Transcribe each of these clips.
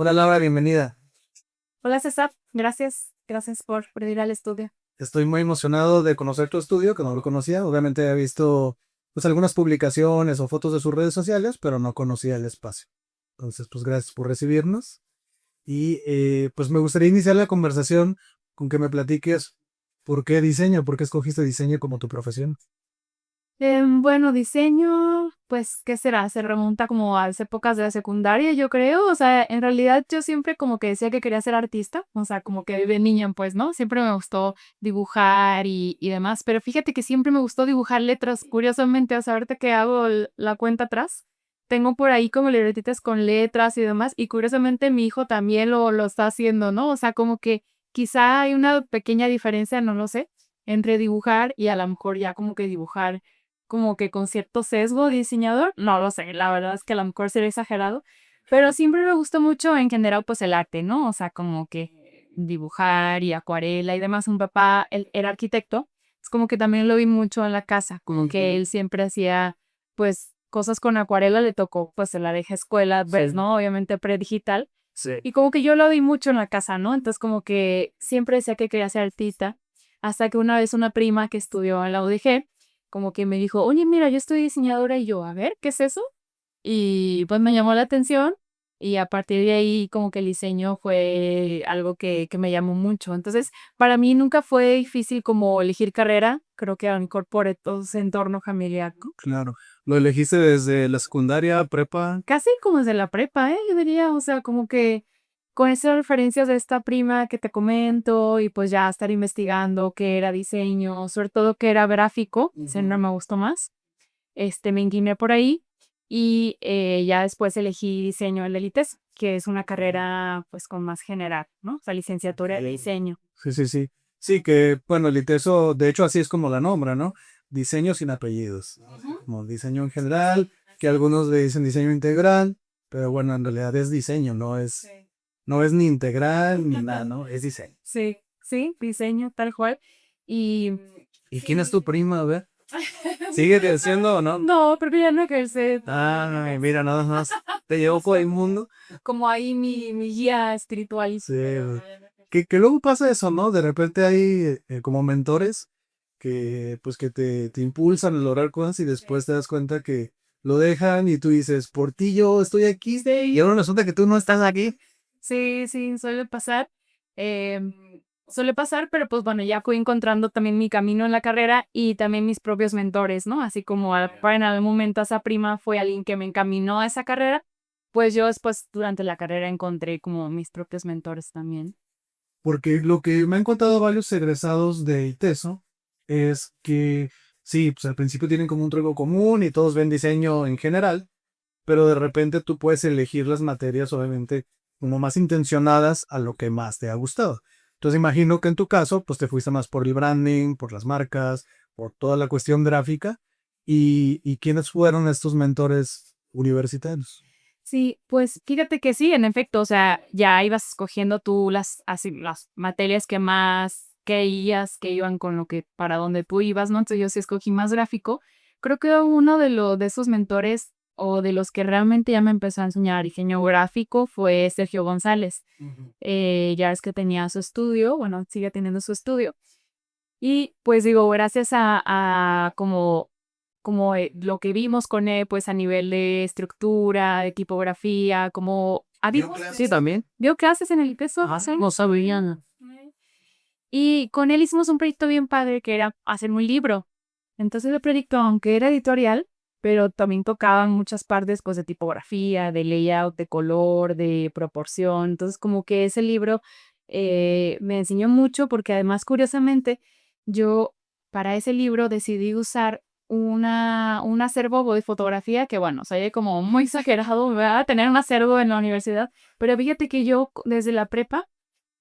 Hola Laura, bienvenida. Hola César, gracias por venir al estudio. Estoy muy emocionado de conocer tu estudio, que no lo conocía. Obviamente he visto pues algunas publicaciones o fotos de sus redes sociales, pero no conocía el espacio. Entonces, pues gracias por recibirnos. Y pues me gustaría iniciar la conversación con que me platiques por qué diseño, por qué escogiste diseño como tu profesión. Bueno, diseño, pues, ¿qué será? Se remonta como a las épocas de la secundaria, yo creo. O sea, en realidad yo siempre como que decía que quería ser artista, o sea, como que de niña, pues, ¿no? Siempre me gustó dibujar y demás, pero fíjate que siempre me gustó dibujar letras, curiosamente, o sea, ahorita que hago la cuenta atrás, tengo por ahí como libretitas con letras y demás, y curiosamente mi hijo también lo está haciendo, ¿no? O sea, como que quizá hay una pequeña diferencia, no lo sé, entre dibujar y a lo mejor ya como que dibujar como que con cierto sesgo diseñador, no lo sé, la verdad es que a lo mejor sería exagerado, pero siempre me gustó mucho en general pues el arte, ¿no? O sea, como que dibujar y acuarela y demás. Un papá, él era arquitecto, es como que también lo vi mucho en la casa, como que él siempre hacía pues cosas con acuarela, le tocó pues en la vieja escuela, pues, ¿no? Obviamente predigital. Sí. Y como que yo lo vi mucho en la casa, ¿no? Entonces como que siempre decía que quería ser artista, hasta que una vez una prima que estudió en la UDG, como que me dijo, oye, mira, yo estoy diseñadora y yo, a ver, ¿qué es eso? Y pues me llamó la atención y a partir de ahí como que el diseño fue algo que me llamó mucho. Entonces, para mí nunca fue difícil como elegir carrera, creo que incorporé todo ese entorno familiar, ¿no? Claro, lo elegiste desde la secundaria, prepa. Casi como desde la prepa, yo diría, o sea, como que con esas referencias de esta prima que te comento y pues ya estar investigando qué era diseño, sobre todo qué era gráfico, ese no me gustó más. Me incliné por ahí y ya después elegí diseño en la ITES, que es una carrera pues con más general, ¿no? O sea, licenciatura de diseño. Sí, sí, sí. Sí, que bueno, el ITESO, de hecho así es como la nombra, ¿no? Diseño sin apellidos. Ujú. Como diseño en general, que algunos le dicen diseño integral, pero bueno, en realidad es diseño, Sí. no es ni integral ni nada, ¿no? Es diseño. Sí, sí, diseño tal cual. Y ¿Y quién es tu prima? A ver, ¿sigue creciendo o no? no, pero ya no ejerce. Ay, mira, nada más. Te llevo por el mundo. Como ahí mi guía espiritual. Sí, que luego pasa eso, ¿no? De repente hay como mentores que pues que te impulsan a lograr cosas y después te das cuenta que lo dejan y tú dices, por ti yo estoy aquí y Sí, ahora resulta que tú no estás aquí. sí, sí, suele pasar. Suele pasar, pero pues bueno, ya fui encontrando también mi camino en la carrera y también mis propios mentores, ¿no? Así como en algún momento esa prima fue alguien que me encaminó a esa carrera, pues yo después durante la carrera encontré como mis propios mentores también. Porque lo que me han contado varios egresados de ITESO es que sí, pues al principio tienen como un tronco común y todos ven diseño en general, pero de repente tú puedes elegir las materias, obviamente, como más intencionadas a lo que más te ha gustado. Entonces imagino que en tu caso, pues te fuiste más por el branding, por las marcas, por toda la cuestión gráfica. ¿Y quiénes fueron estos mentores universitarios? Sí, pues fíjate que sí, en efecto, o sea, ya ibas escogiendo tú las materias que más querías, que iban con lo que, para donde tú ibas, ¿no? Entonces yo sí escogí más gráfico. Creo que uno de esos mentores o de los que realmente ya me empezó a enseñar diseño gráfico fue Sergio González. Ujú. Ya es que tenía su estudio, bueno, sigue teniendo su estudio. Y pues digo, gracias a como lo que vimos con él, pues a nivel de estructura, de tipografía, como ¿Dio sí, clases? también. Dio clases en el ITESO, Ah, sí. no sabía. Y con él hicimos un proyecto bien padre que era hacer un libro. Entonces el proyecto, aunque era editorial, pero también tocaban muchas partes pues de tipografía, de layout, de color, de proporción. Entonces como que ese libro me enseñó mucho porque además curiosamente yo para ese libro decidí usar un acervo de fotografía que bueno, soy como muy exagerado, ¿verdad? Tener un acervo en la universidad, pero fíjate que yo desde la prepa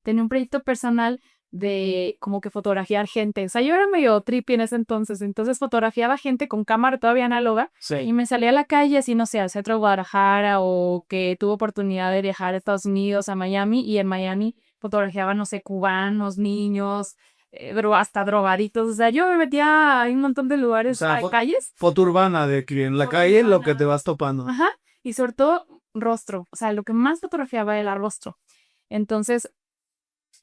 tenía un proyecto personal de como que fotografiar gente. O sea, yo era medio trippy en ese entonces fotografiaba gente con cámara todavía análoga y Sí. me salía a la calle, así no sé, al centro de Guadalajara o que tuve oportunidad de viajar a Estados Unidos, a Miami, y en Miami fotografiaba, no sé, cubanos, niños, hasta drogaditos. O sea, yo me metía en un montón de O lugares, sea, calles. foto urbana de que en la Foto calle lo que te urbana. vas topando. Ajá. Y sobre todo, rostro, o sea, lo que más fotografiaba era rostro. Entonces,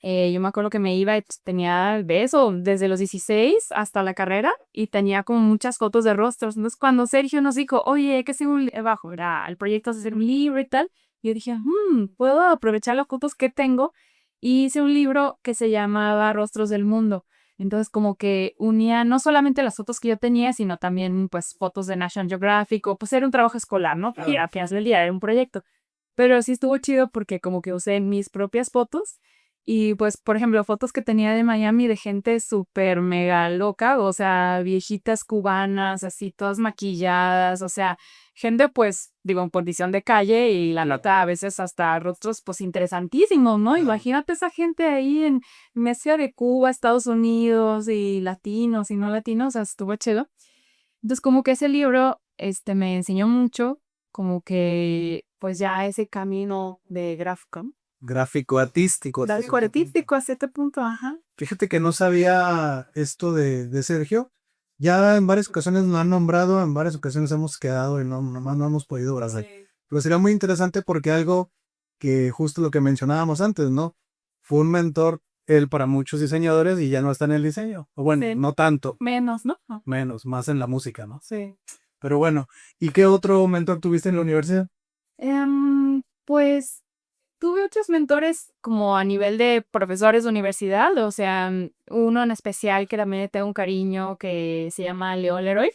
yo me acuerdo que me iba y pues, tenía eso desde los 16 hasta la carrera y tenía como muchas fotos de rostros. Entonces, cuando Sergio nos dijo, oye, hay que hacer bajo, era el proyecto de hacer un libro y tal, yo dije, puedo aprovechar las fotos que tengo y hice un libro que se llamaba Rostros del Mundo. Entonces, como que unía no solamente las fotos que yo tenía, sino también, pues, fotos de National Geographic, o pues era un trabajo escolar, ¿no? Y al final del día era un proyecto. Pero sí estuvo chido porque como que usé mis propias fotos y pues, por ejemplo, fotos que tenía de Miami de gente súper mega loca, o sea, viejitas cubanas, así todas maquilladas, o sea, gente pues, digo, en condición de calle y la nota a veces hasta rostros pues interesantísimos, ¿no? Imagínate esa gente ahí en Mesa de Cuba, Estados Unidos y latinos y no latinos, o sea, estuvo chido. Entonces, como que ese libro, me enseñó mucho, como que, pues ya ese camino de gráfico. Gráfico artístico. Gráfico artístico a cierto punto, ajá. Fíjate que no sabía esto de Sergio. Ya en varias ocasiones lo han nombrado, en varias ocasiones hemos quedado y no, nomás no hemos podido abrazar. Sí. Pero sería muy interesante porque algo que justo lo que mencionábamos antes, ¿no? Fue un mentor él para muchos diseñadores y ya no está en el diseño. O bueno, Sí. no tanto, Menos, ¿no? menos, más en la música, ¿no? Sí. Pero bueno, ¿y qué otro mentor tuviste en la universidad? Pues tuve otros mentores como a nivel de profesores de universidad, o sea, uno en especial que también le tengo un cariño que se llama Leo Leroy,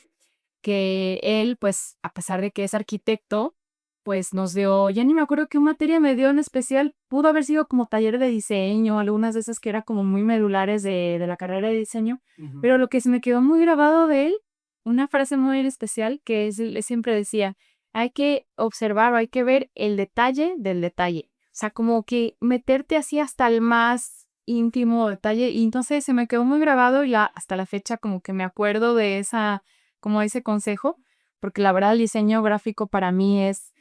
que él, pues, a pesar de que es arquitecto, pues nos dio, ya ni me acuerdo qué materia me dio en especial, pudo haber sido como taller de diseño, algunas de esas que eran como muy medulares de la carrera de diseño, pero lo que se me quedó muy grabado de él, una frase muy especial que es, él siempre decía, hay que observar o hay que ver el detalle del detalle. O sea, como que meterte así hasta el más íntimo detalle. Y entonces se me quedó muy grabado y hasta la fecha como que me acuerdo de como ese consejo, porque la verdad el diseño gráfico para mí es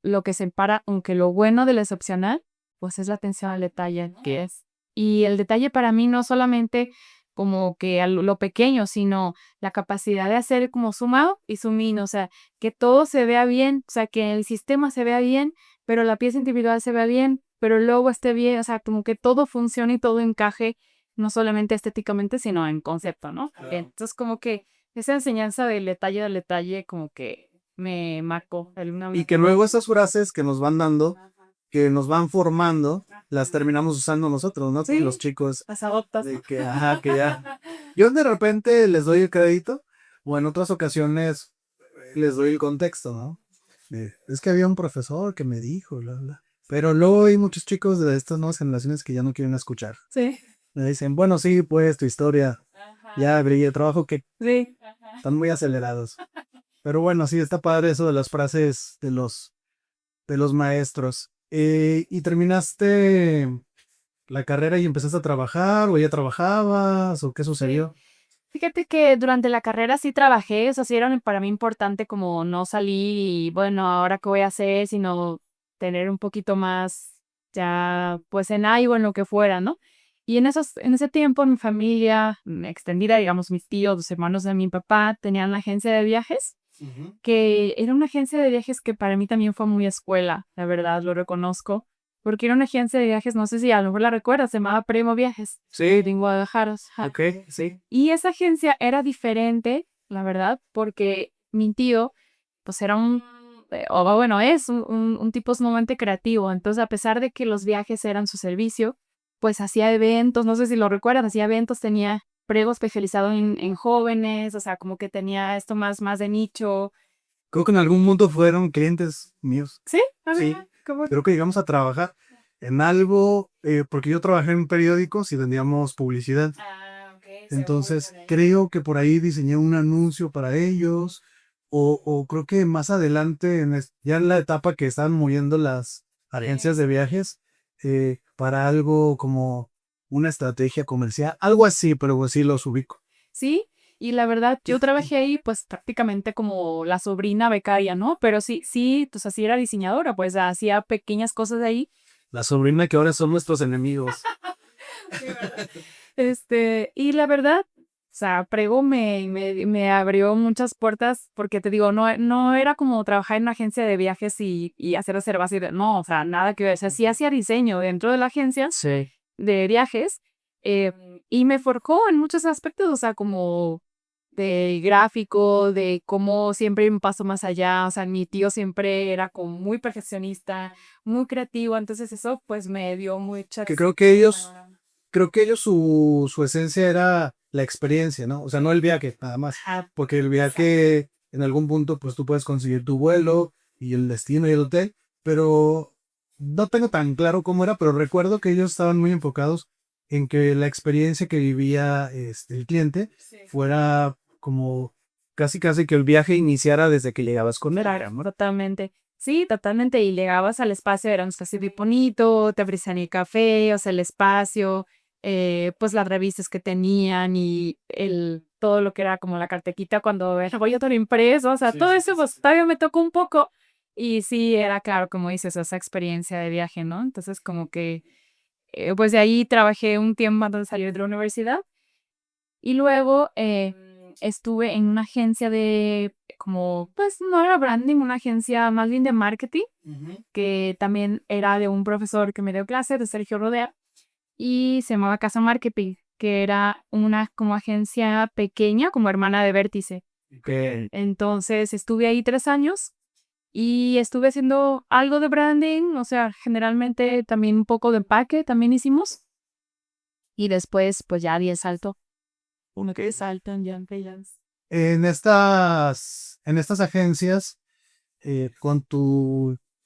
lo que separa, aunque lo bueno del excepcional, pues es la atención al detalle que es. Y el detalle para mí no solamente como que a lo pequeño, sino la capacidad de hacer como zoom out y zoom in, o sea, que todo se vea bien, o sea, que el sistema se vea bien, pero la pieza individual se vea bien, pero el logo esté bien, o sea, como que todo funcione y todo encaje, no solamente estéticamente, sino en concepto, ¿no? Claro. Entonces, como que esa enseñanza del detalle, como que me marcó. Y que luego esas frases que nos van dando, que nos van formando, las terminamos usando nosotros, ¿no? Sí, Los chicos, las adoptas. de que, ajá, que ya. Yo de repente les doy el crédito, o en otras ocasiones les doy el contexto, ¿no? Es que había un profesor que me dijo, bla, bla. Pero luego hay muchos chicos de estas nuevas generaciones que ya no quieren escuchar. Sí. Me dicen, bueno, sí, pues tu historia, ya brilla el trabajo que Sí. están muy acelerados. Pero bueno, sí, está padre eso de las frases de los maestros. ¿Y terminaste la carrera y empezaste a trabajar o ya trabajabas o qué sucedió? Fíjate que durante la carrera sí trabajé, o sea, sí era para mí importante como no salir y bueno, ahora qué voy a hacer, sino tener un poquito más ya pues en algo, en lo que fuera, ¿no? Y en ese tiempo mi familia extendida, digamos, mis tíos, los hermanos de mi papá, tenían una agencia de viajes, Ujú. que era una agencia de viajes que para mí también fue muy escuela, la verdad, lo reconozco, porque era una agencia de viajes, no sé si a lo mejor la recuerdas, se llamaba Primo Viajes, Sí, en Guadalajara. Ajá. ok, sí. Y esa agencia era diferente, la verdad, porque mi tío, pues era o bueno, es un tipo sumamente creativo. Entonces, a pesar de que los viajes eran su servicio, pues hacía eventos, no sé si lo recuerdan, hacía eventos, tenía prego especializado en jóvenes, o sea, como que tenía esto más de nicho. Creo que en algún punto fueron clientes míos. ¿Sí? A Sí, ver, ¿cómo? creo que llegamos a trabajar en algo, porque yo trabajé en periódicos y vendíamos publicidad. Ah, ok, seguro Entonces, por ahí. creo que por ahí diseñé un anuncio para ellos, o creo que más adelante, ya en la etapa que estaban moviendo las agencias de viajes, para algo como una estrategia comercial, algo así, pero pues sí los ubico. Sí, y la verdad, yo trabajé ahí pues prácticamente como la sobrina becaria, ¿no? Pero sí, pues así era diseñadora, pues hacía pequeñas cosas ahí. La sobrina que ahora son nuestros enemigos. Sí, ¿verdad? Y la verdad, sea, Prego me abrió muchas puertas porque te digo, no era como trabajar en una agencia de viajes y hacer reservas no, o sea, nada que ver. O sea, sí hacía diseño dentro de la agencia Sí. de viajes y me forjó en muchos aspectos, o sea, como de gráfico, de cómo siempre un paso más allá, o sea, mi tío siempre era como muy perfeccionista, muy creativo, entonces eso pues me dio mucha... Que creo que ellos su esencia era la experiencia, ¿no? O sea, no el viaje, nada más. Ah, Porque el viaje, en algún punto, pues tú puedes conseguir tu vuelo y el destino y el hotel, pero no tengo tan claro cómo era, pero recuerdo que ellos estaban muy enfocados en que la experiencia que vivía el cliente sí. fuera como casi casi que el viaje iniciara desde que llegabas con él. Claro, totalmente. Sí, totalmente. Y llegabas al espacio, era un espacio muy bonito, te ofrecían el café, o sea, el espacio, pues las revistas que tenían y todo lo que era como la cartequita cuando era voy a todo impreso, o sea, todo eso pues todavía me tocó un poco. Y sí, era claro, como dices, esa experiencia de viaje, ¿no? Entonces, como que, pues de ahí trabajé un tiempo antes de salir de la universidad. Y luego estuve en una agencia de, como, pues no era branding, una agencia más bien de marketing, que también era de un profesor que me dio clase, de Sergio Rodea, y se llamaba Casa Marketing, que era una como agencia pequeña, como hermana de Vértice. Que Entonces estuve ahí 3 años y estuve haciendo algo de branding, o sea, generalmente también un poco de empaque, también hicimos. Y después, pues ya di el salto. Uno que saltan ya freelance. en estas agencias, con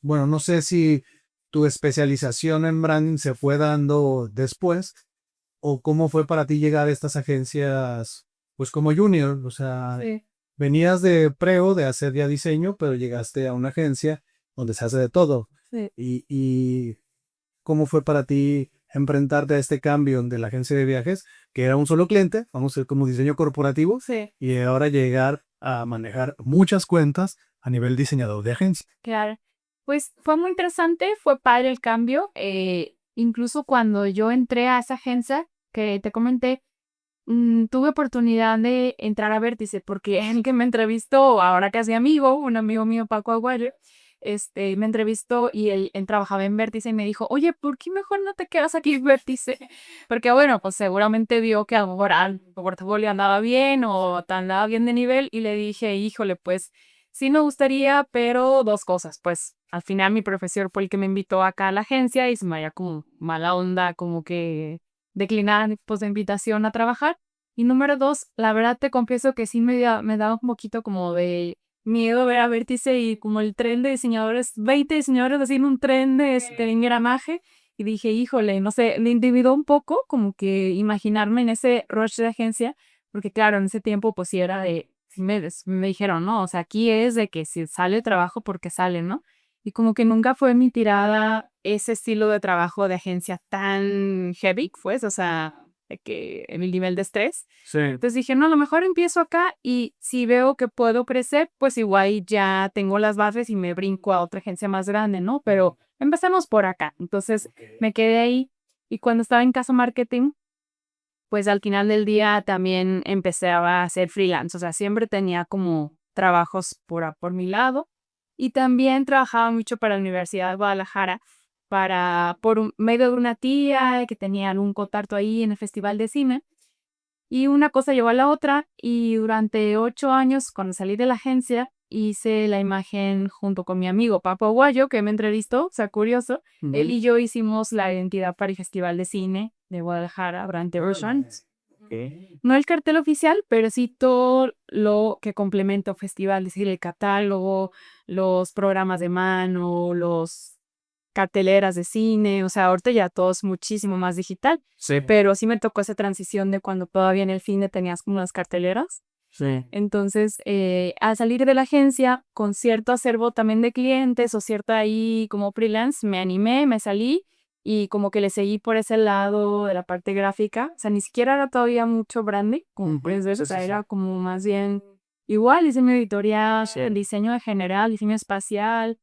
bueno, no sé si tu especialización en branding se fue dando después o cómo fue para ti llegar a estas agencias, pues como junior, o sea, Sí. venías de Preo, de hacer ya diseño, pero llegaste a una agencia donde se hace de todo. Sí. Y cómo fue para ti enfrentarte a este cambio de la agencia de viajes, que era un solo cliente, vamos a ver como diseño corporativo, Sí, y ahora llegar a manejar muchas cuentas a nivel diseñador de agencia. claro. Pues fue muy interesante, fue padre el cambio. Incluso cuando yo entré a esa agencia que te comenté, tuve oportunidad de entrar a Vértice porque el que me entrevistó, ahora casi amigo, un amigo mío, Paco Aguayo, me entrevistó y él trabajaba en Vértice y me dijo, oye, ¿por qué mejor no te quedas aquí en Vértice? Porque bueno, pues seguramente vio que a lo mejor tu portafolio andaba bien o andaba bien de nivel y le dije, híjole, pues sí me gustaría, pero dos cosas, pues al final mi profesor fue el que me invitó acá a la agencia y se me había como mala onda, como que declinar pues de invitación a trabajar. Y número dos, la verdad te confieso que sí me daba un poquito como de miedo ver a Vértice y como el tren de diseñadores, 20 diseñadores haciendo un tren de engranaje. Y dije, híjole, no sé, me intimidó un poco como que imaginarme en ese rush de agencia, porque claro, en ese tiempo pues sí era de, sí me dijeron, no, o sea, aquí es de que si sale trabajo porque sale, ¿no? Y como que nunca fue mi tirada ese estilo de trabajo de agencia tan heavy, pues, o sea, de que en el nivel de estrés. Sí. Entonces dije, no, a lo mejor empiezo acá y si veo que puedo crecer, pues igual ya tengo las bases y me brinco a otra agencia más grande, ¿no? Pero empezamos por acá. Entonces me quedé ahí y cuando estaba en Casa Marketing, pues al final del día también empecé a hacer freelance, o sea, siempre tenía como trabajos por mi lado y también trabajaba mucho para la Universidad de Guadalajara por medio de una tía que tenían un contacto ahí en el Festival de Cine y una cosa llevó a la otra y durante 8 años, cuando salí de la agencia, hice la imagen junto con mi amigo Papo Aguayo, que me entrevistó, o sea, curioso. Él y yo hicimos la identidad para el Festival de Cine de Guadalajara durante 8 años. No el cartel oficial, pero sí todo lo que complementa el festival, es decir, el catálogo, los programas de mano, los carteleras de cine, o sea, ahorita ya todo es muchísimo más digital, Sí. pero sí me tocó esa transición de cuando todavía en el cine tenías como las carteleras. Sí. Entonces, al salir de la agencia, con cierto acervo también de clientes o cierta ahí como freelance, me animé, me salí y como que le seguí por ese lado de la parte gráfica. O sea, ni siquiera era todavía mucho branding, como puedes ver, o sea, era como más bien igual diseño editorial, diseño de general, diseño espacial.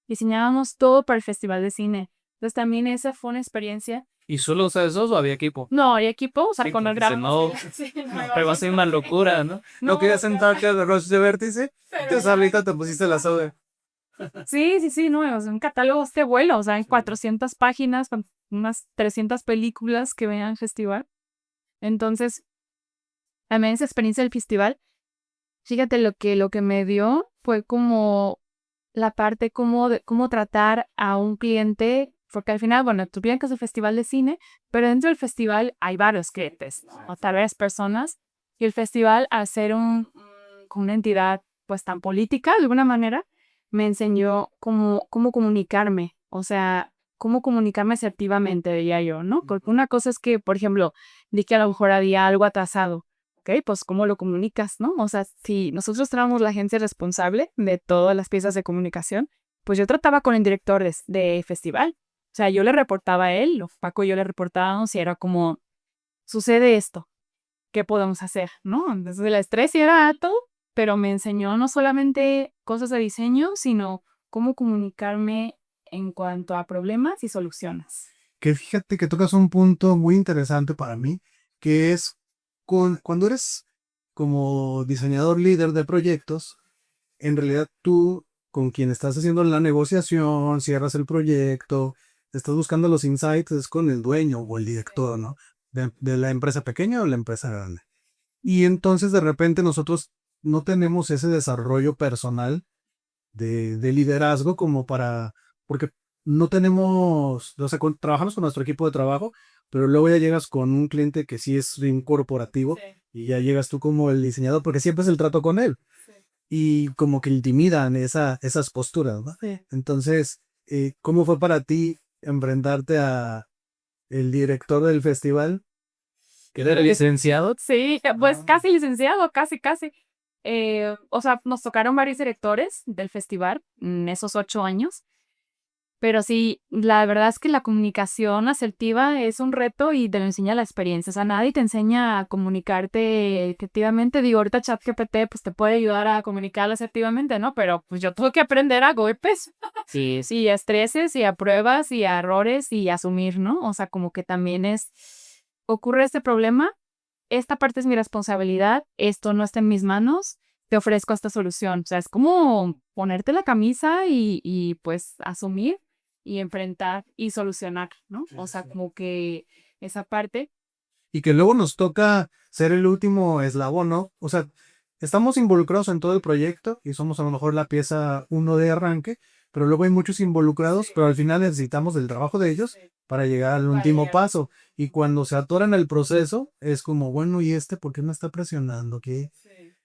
Diseñábamos todo para el Festival de Cine. Entonces también esa fue una experiencia. ¿Y solo usas esos o había equipo? No, hay equipo, o sea, Sí, con el porque si gran... no, Sí, pero va a ser una locura, ¿no? ¿No querías sentarte al Rush de Vértice? Entonces ahorita te pusiste la soda. Sí, no, o sea, un catálogo este vuelo, o sea, hay 400 páginas con unas 300 películas que vean al festival. Entonces, también esa experiencia del festival, fíjate lo que me dio fue como la parte como de cómo tratar a un cliente, porque al final, bueno, tú piensas que es el festival de cine, pero dentro del festival hay varios clientes, ¿no? O tal vez personas, y el festival, al ser con una entidad pues tan política de alguna manera, me enseñó cómo comunicarme, o sea, cómo comunicarme asertivamente, diría yo, ¿no? Porque una cosa es que, por ejemplo, di que a lo mejor había algo atrasado. Ok, pues cómo lo comunicas, ¿no? O sea, si nosotros éramos la agencia responsable de todas las piezas de comunicación, pues yo trataba con el director de festival. O sea, yo le reportaba a él, o Paco y yo le reportábamos y era como, sucede esto, ¿qué podemos hacer? ¿No? Entonces el estrés sí era alto, pero me enseñó no solamente cosas de diseño, sino cómo comunicarme en cuanto a problemas y soluciones. Que fíjate que tocas un punto muy interesante para mí, que es cuando eres como diseñador líder de proyectos, en realidad tú con quien estás haciendo la negociación, cierras el proyecto, estás buscando los insights, es con el dueño o el director, ¿no? De la empresa pequeña o la empresa grande. Y entonces de repente nosotros no tenemos ese desarrollo personal de liderazgo como para, porque no tenemos, o sea, trabajamos con nuestro equipo de trabajo, pero luego ya llegas con un cliente que sí es un corporativo y ya llegas tú como el diseñador, porque siempre es el trato con él y como que intimidan esas posturas, ¿no? Sí. Entonces, ¿cómo fue para ti enfrentarte a el director del festival? ¿Eres licenciado? Sí, pues casi licenciado, casi. O sea, nos tocaron varios directores del festival en esos 8 años, pero sí, la verdad es que la comunicación asertiva es un reto y te lo enseña la experiencia. O sea, nadie te enseña a comunicarte efectivamente. Digo, ahorita ChatGPT pues te puede ayudar a comunicar asertivamente, ¿no? Pero pues yo tuve que aprender a golpes. Sí, a estreses y a pruebas y a errores y asumir, ¿no? O sea, como que también ocurre este problema, esta parte es mi responsabilidad, esto no está en mis manos, te ofrezco esta solución. O sea, es como ponerte la camisa y pues asumir y enfrentar y solucionar, ¿no? O sea, como que esa parte. Y que luego nos toca ser el último eslabón, ¿no? O sea, estamos involucrados en todo el proyecto y somos a lo mejor la pieza uno de arranque, pero luego hay muchos involucrados, pero al final necesitamos del trabajo de ellos para llegar al último paso. Y cuando se atoran el proceso, es como, bueno, ¿y este por qué me está presionando? ¿Qué?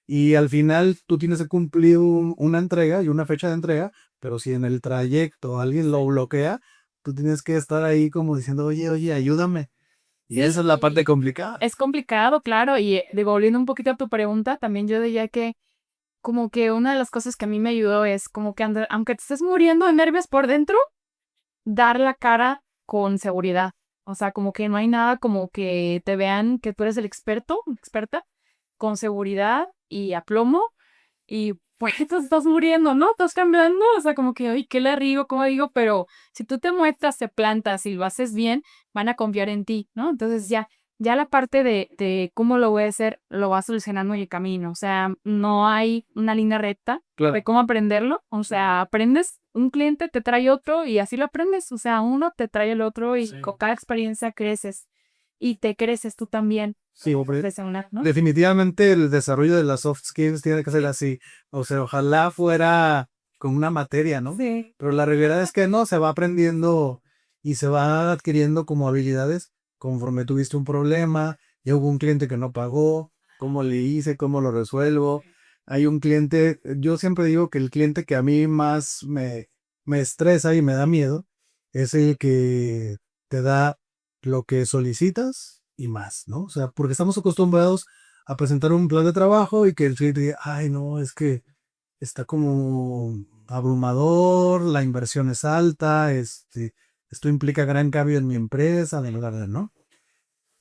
Y al final tú tienes que cumplir una entrega y una fecha de entrega, pero si en el trayecto alguien lo bloquea, tú tienes que estar ahí como diciendo, oye, ayúdame. Y esa es la parte complicada. Es complicado, claro, y digo, volviendo un poquito a tu pregunta, también yo diría que como que una de las cosas que a mí me ayudó es como que aunque te estés muriendo de nervios por dentro, dar la cara con seguridad. O sea, como que no hay nada como que te vean que tú eres el experto, experta, con seguridad y aplomo. Y pues te estás muriendo, ¿no? Estás cambiando. O sea, como que, ay, ¿qué le rigo? ¿Cómo digo? Pero si tú te muestras, te plantas y lo haces bien, van a confiar en ti, ¿no? Entonces ya la parte de cómo lo voy a hacer, lo vas solucionando en el camino. O sea, no hay una línea recta Claro. de cómo aprenderlo. O sea, aprendes, un cliente te trae otro y así lo aprendes. O sea, uno te trae el otro y con cada experiencia creces. Y te creces tú también. Sí, hombre. Impresionar, ¿no? Definitivamente el desarrollo de las soft skills tiene que ser así. O sea, ojalá fuera con una materia, ¿no? Sí. Pero la realidad es que no, se va aprendiendo y se va adquiriendo como habilidades conforme tuviste un problema, ya hubo un cliente que no pagó, cómo le hice, cómo lo resuelvo. Hay un cliente, yo siempre digo que el cliente que a mí más me estresa y me da miedo es el que te da lo que solicitas y más, ¿no? O sea, porque estamos acostumbrados a presentar un plan de trabajo y que el cliente diga, ay, no, es que está como abrumador, la inversión es alta, esto implica gran cambio en mi empresa, de verdad, ¿no?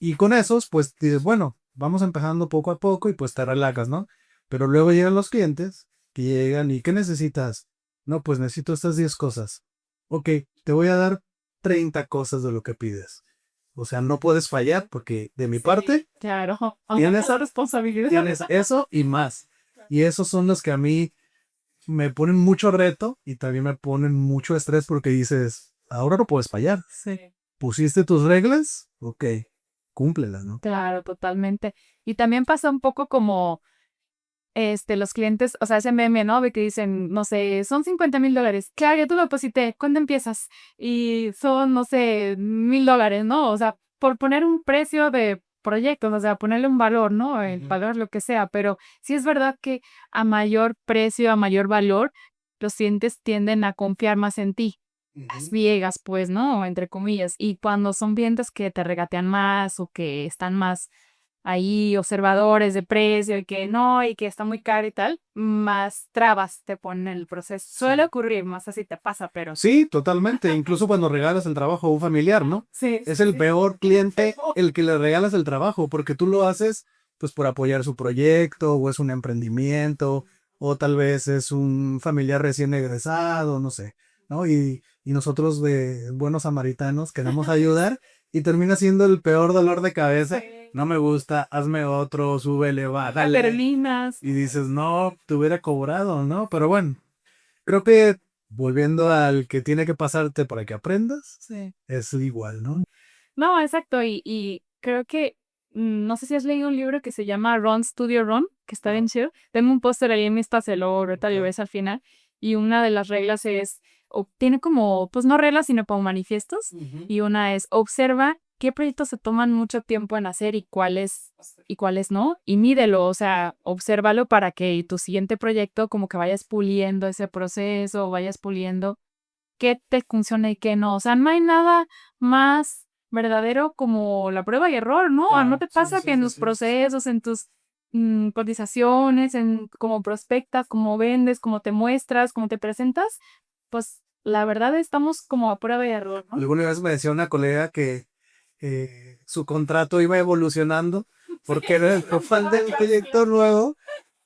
Y con esos, pues dices, bueno, vamos empezando poco a poco y pues te relajas, ¿no? Pero luego llegan los clientes que llegan y ¿qué necesitas? No, pues necesito estas 10 cosas. Ok, te voy a dar 30 cosas de lo que pides. O sea, no puedes fallar porque de mi parte Claro, tienes, esa responsabilidad. tienes eso y más. Y esos son los que a mí me ponen mucho reto y también me ponen mucho estrés porque dices, ahora no puedes fallar. Sí. ¿Pusiste tus reglas? Ok, cúmplelas, ¿no? Claro, totalmente. Y también pasa un poco como, los clientes, o sea, ese meme, ¿no? De que dicen, no sé, son $50,000. Claro, ya tú lo deposité, ¿cuándo empiezas? Y son, no sé, $1,000, ¿no? O sea, por poner un precio de proyectos, o sea, ponerle un valor, ¿no? El valor, lo que sea, pero sí es verdad que a mayor precio, a mayor valor, los clientes tienden a confiar más en ti. Las viegas, pues, ¿no? Entre comillas. Y cuando son clientes que te regatean más o que están más ahí observadores de precio y que no, y que está muy caro y tal, más trabas te ponen en el proceso. Suele ocurrir, más así te pasa, pero Sí, totalmente. Incluso cuando regalas el trabajo a un familiar, ¿no? sí, Es el peor cliente el que le regalas el trabajo, porque tú lo haces pues por apoyar su proyecto, o es un emprendimiento, o tal vez es un familiar recién egresado, no sé, ¿no? Y nosotros de buenos samaritanos queremos ayudar y termina siendo el peor dolor de cabeza. No me gusta, hazme otro, súbele, bájale. terminas. Y dices, no, te hubiera cobrado, ¿no? Pero bueno, creo que volviendo al que tiene que pasarte para que aprendas, Sí. es igual, ¿no? No, exacto, y creo que, no sé si has leído un libro que se llama Run Studio Run, que está bien chido. Tengo un póster ahí en mi espacio, luego ahorita lo ves al final, y una de las reglas es, o tiene como, pues no reglas, sino como manifiestos, y una es, observa qué proyectos se toman mucho tiempo en hacer y cuáles no, y mídelo, o sea, obsérvalo para que tu siguiente proyecto como que vayas puliendo ese proceso, vayas puliendo qué te funciona y qué no. O sea, no hay nada más verdadero como la prueba y error, ¿no? ¿No Claro, te sí, pasa que sí, en sí, los sí. procesos, en tus cotizaciones, en cómo prospectas, cómo vendes, cómo te muestras, cómo te presentas? Pues la verdad estamos como a prueba y error, ¿no? Alguna vez me decía una colega que su contrato iba evolucionando porque era el profile del proyecto nuevo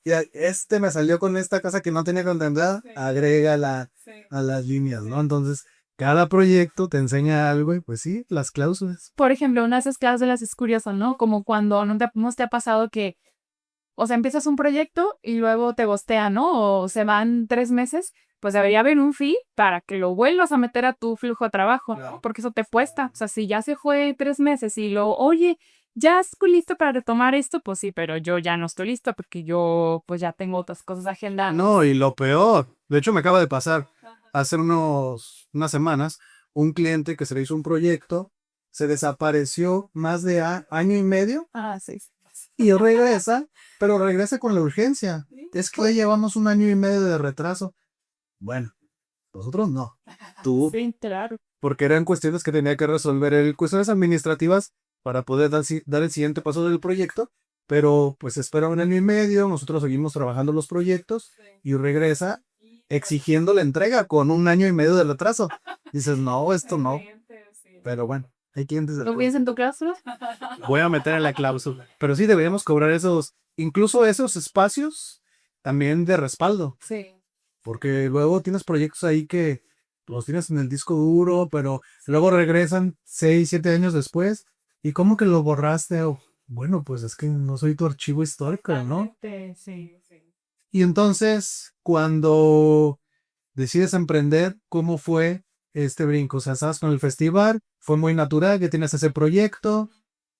y este me salió con esta cosa que no tenía contemplada, agrégala a las líneas, ¿no? Entonces, cada proyecto te enseña algo y pues sí, las cláusulas. Por ejemplo, una de esas cláusulas es curioso, ¿no? Como cuando no te ha pasado que, o sea, empiezas un proyecto y luego te gostean, ¿no? O se van 3 meses, pues debería haber un fee para que lo vuelvas a meter a tu flujo de trabajo, ¿no? Porque eso te cuesta. O sea, si ya se fue 3 meses y luego, oye, ya estoy listo para retomar esto, pues sí, pero yo ya no estoy listo porque yo pues ya tengo otras cosas agendadas. No, y lo peor, de hecho me acaba de pasar hace unas semanas, un cliente que se le hizo un proyecto, se desapareció más de año y medio Ah, sí. y regresa, pero regresa con la urgencia. Es que ya llevamos un año y medio de retraso. Bueno, nosotros no. Tú, Sí, claro. porque eran cuestiones que tenía que resolver él, cuestiones administrativas para poder dar el siguiente paso del proyecto, pero pues espera un año y medio, nosotros seguimos trabajando los proyectos y regresa exigiendo la entrega con un año y medio de retraso. Dices, no, esto no, pero bueno, hay clientes de ¿Lo todo. piensas en tu cláusula? Voy a meter en la cláusula. Pero sí deberíamos cobrar incluso esos espacios también de respaldo, Sí. porque luego tienes proyectos ahí que los tienes en el disco duro, pero luego regresan 6, 7 años después. ¿Y cómo que lo borraste? Bueno, pues es que no soy tu archivo histórico, ¿no? Totalmente, sí, sí. Y entonces, cuando decides emprender, ¿cómo fue este brinco? O sea, estabas con el festival, fue muy natural que tienes ese proyecto,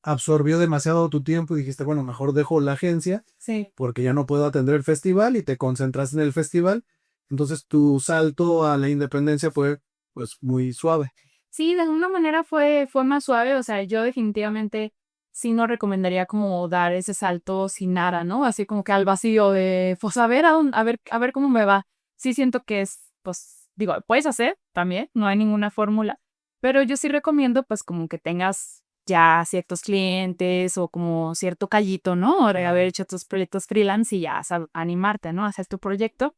absorbió demasiado tu tiempo y dijiste, bueno, mejor dejo la agencia Sí. porque ya no puedo atender el festival y te concentras en el festival. Entonces tu salto a la independencia fue pues muy suave. Sí, de alguna manera fue más suave, o sea, yo definitivamente sí no recomendaría como dar ese salto sin nada, ¿no? Así como que al vacío de, pues a ver, a ver cómo me va. Sí siento que es, pues, digo, puedes hacer también, no hay ninguna fórmula, pero yo sí recomiendo pues como que tengas ya ciertos clientes o como cierto callito, ¿no? De haber hecho tus proyectos freelance y ya animarte, ¿no? A hacer tu proyecto.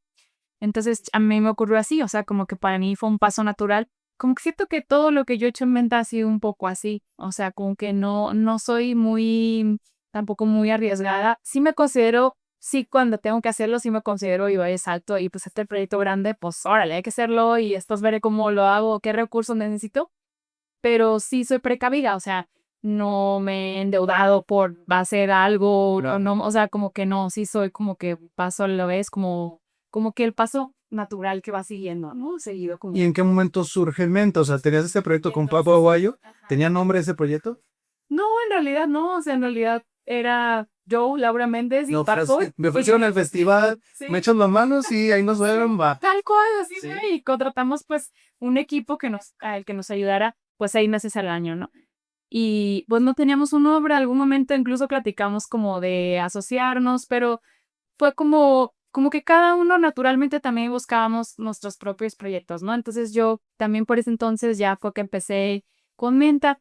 Entonces, a mí me ocurrió así, o sea, como que para mí fue un paso natural. Como que siento que todo lo que yo he hecho en venta ha sido un poco así, o sea, como que no soy muy, tampoco muy arriesgada. Sí me considero, sí cuando tengo que hacerlo, sí me considero y voy de salto y pues este proyecto grande, pues órale, hay que hacerlo y después veré cómo lo hago, qué recursos necesito. pero sí soy precavida, o sea, no me he endeudado por hacer algo, no, o sea, como que no, sí soy como que paso a la vez, como que el paso natural que va siguiendo, ¿no? Seguido como... ¿Y en qué momento surge en mente? O sea, ¿tenías este proyecto con Papo Aguayo? ¿Tenía nombre ese proyecto? No, en realidad no, o sea, en realidad era yo, Laura Méndez y No, pero Paco. me ofrecieron el festival, Sí. me echan las manos y ahí nos vemos, va. Tal cual, así Sí. fue, y contratamos pues un equipo al que nos ayudara pues 6 meses al año, ¿no? Y pues no teníamos un nombre, algún momento incluso platicamos como de asociarnos, pero fue como que cada uno naturalmente también buscábamos nuestros propios proyectos, ¿no? Entonces yo también por ese entonces ya fue que empecé con Menta.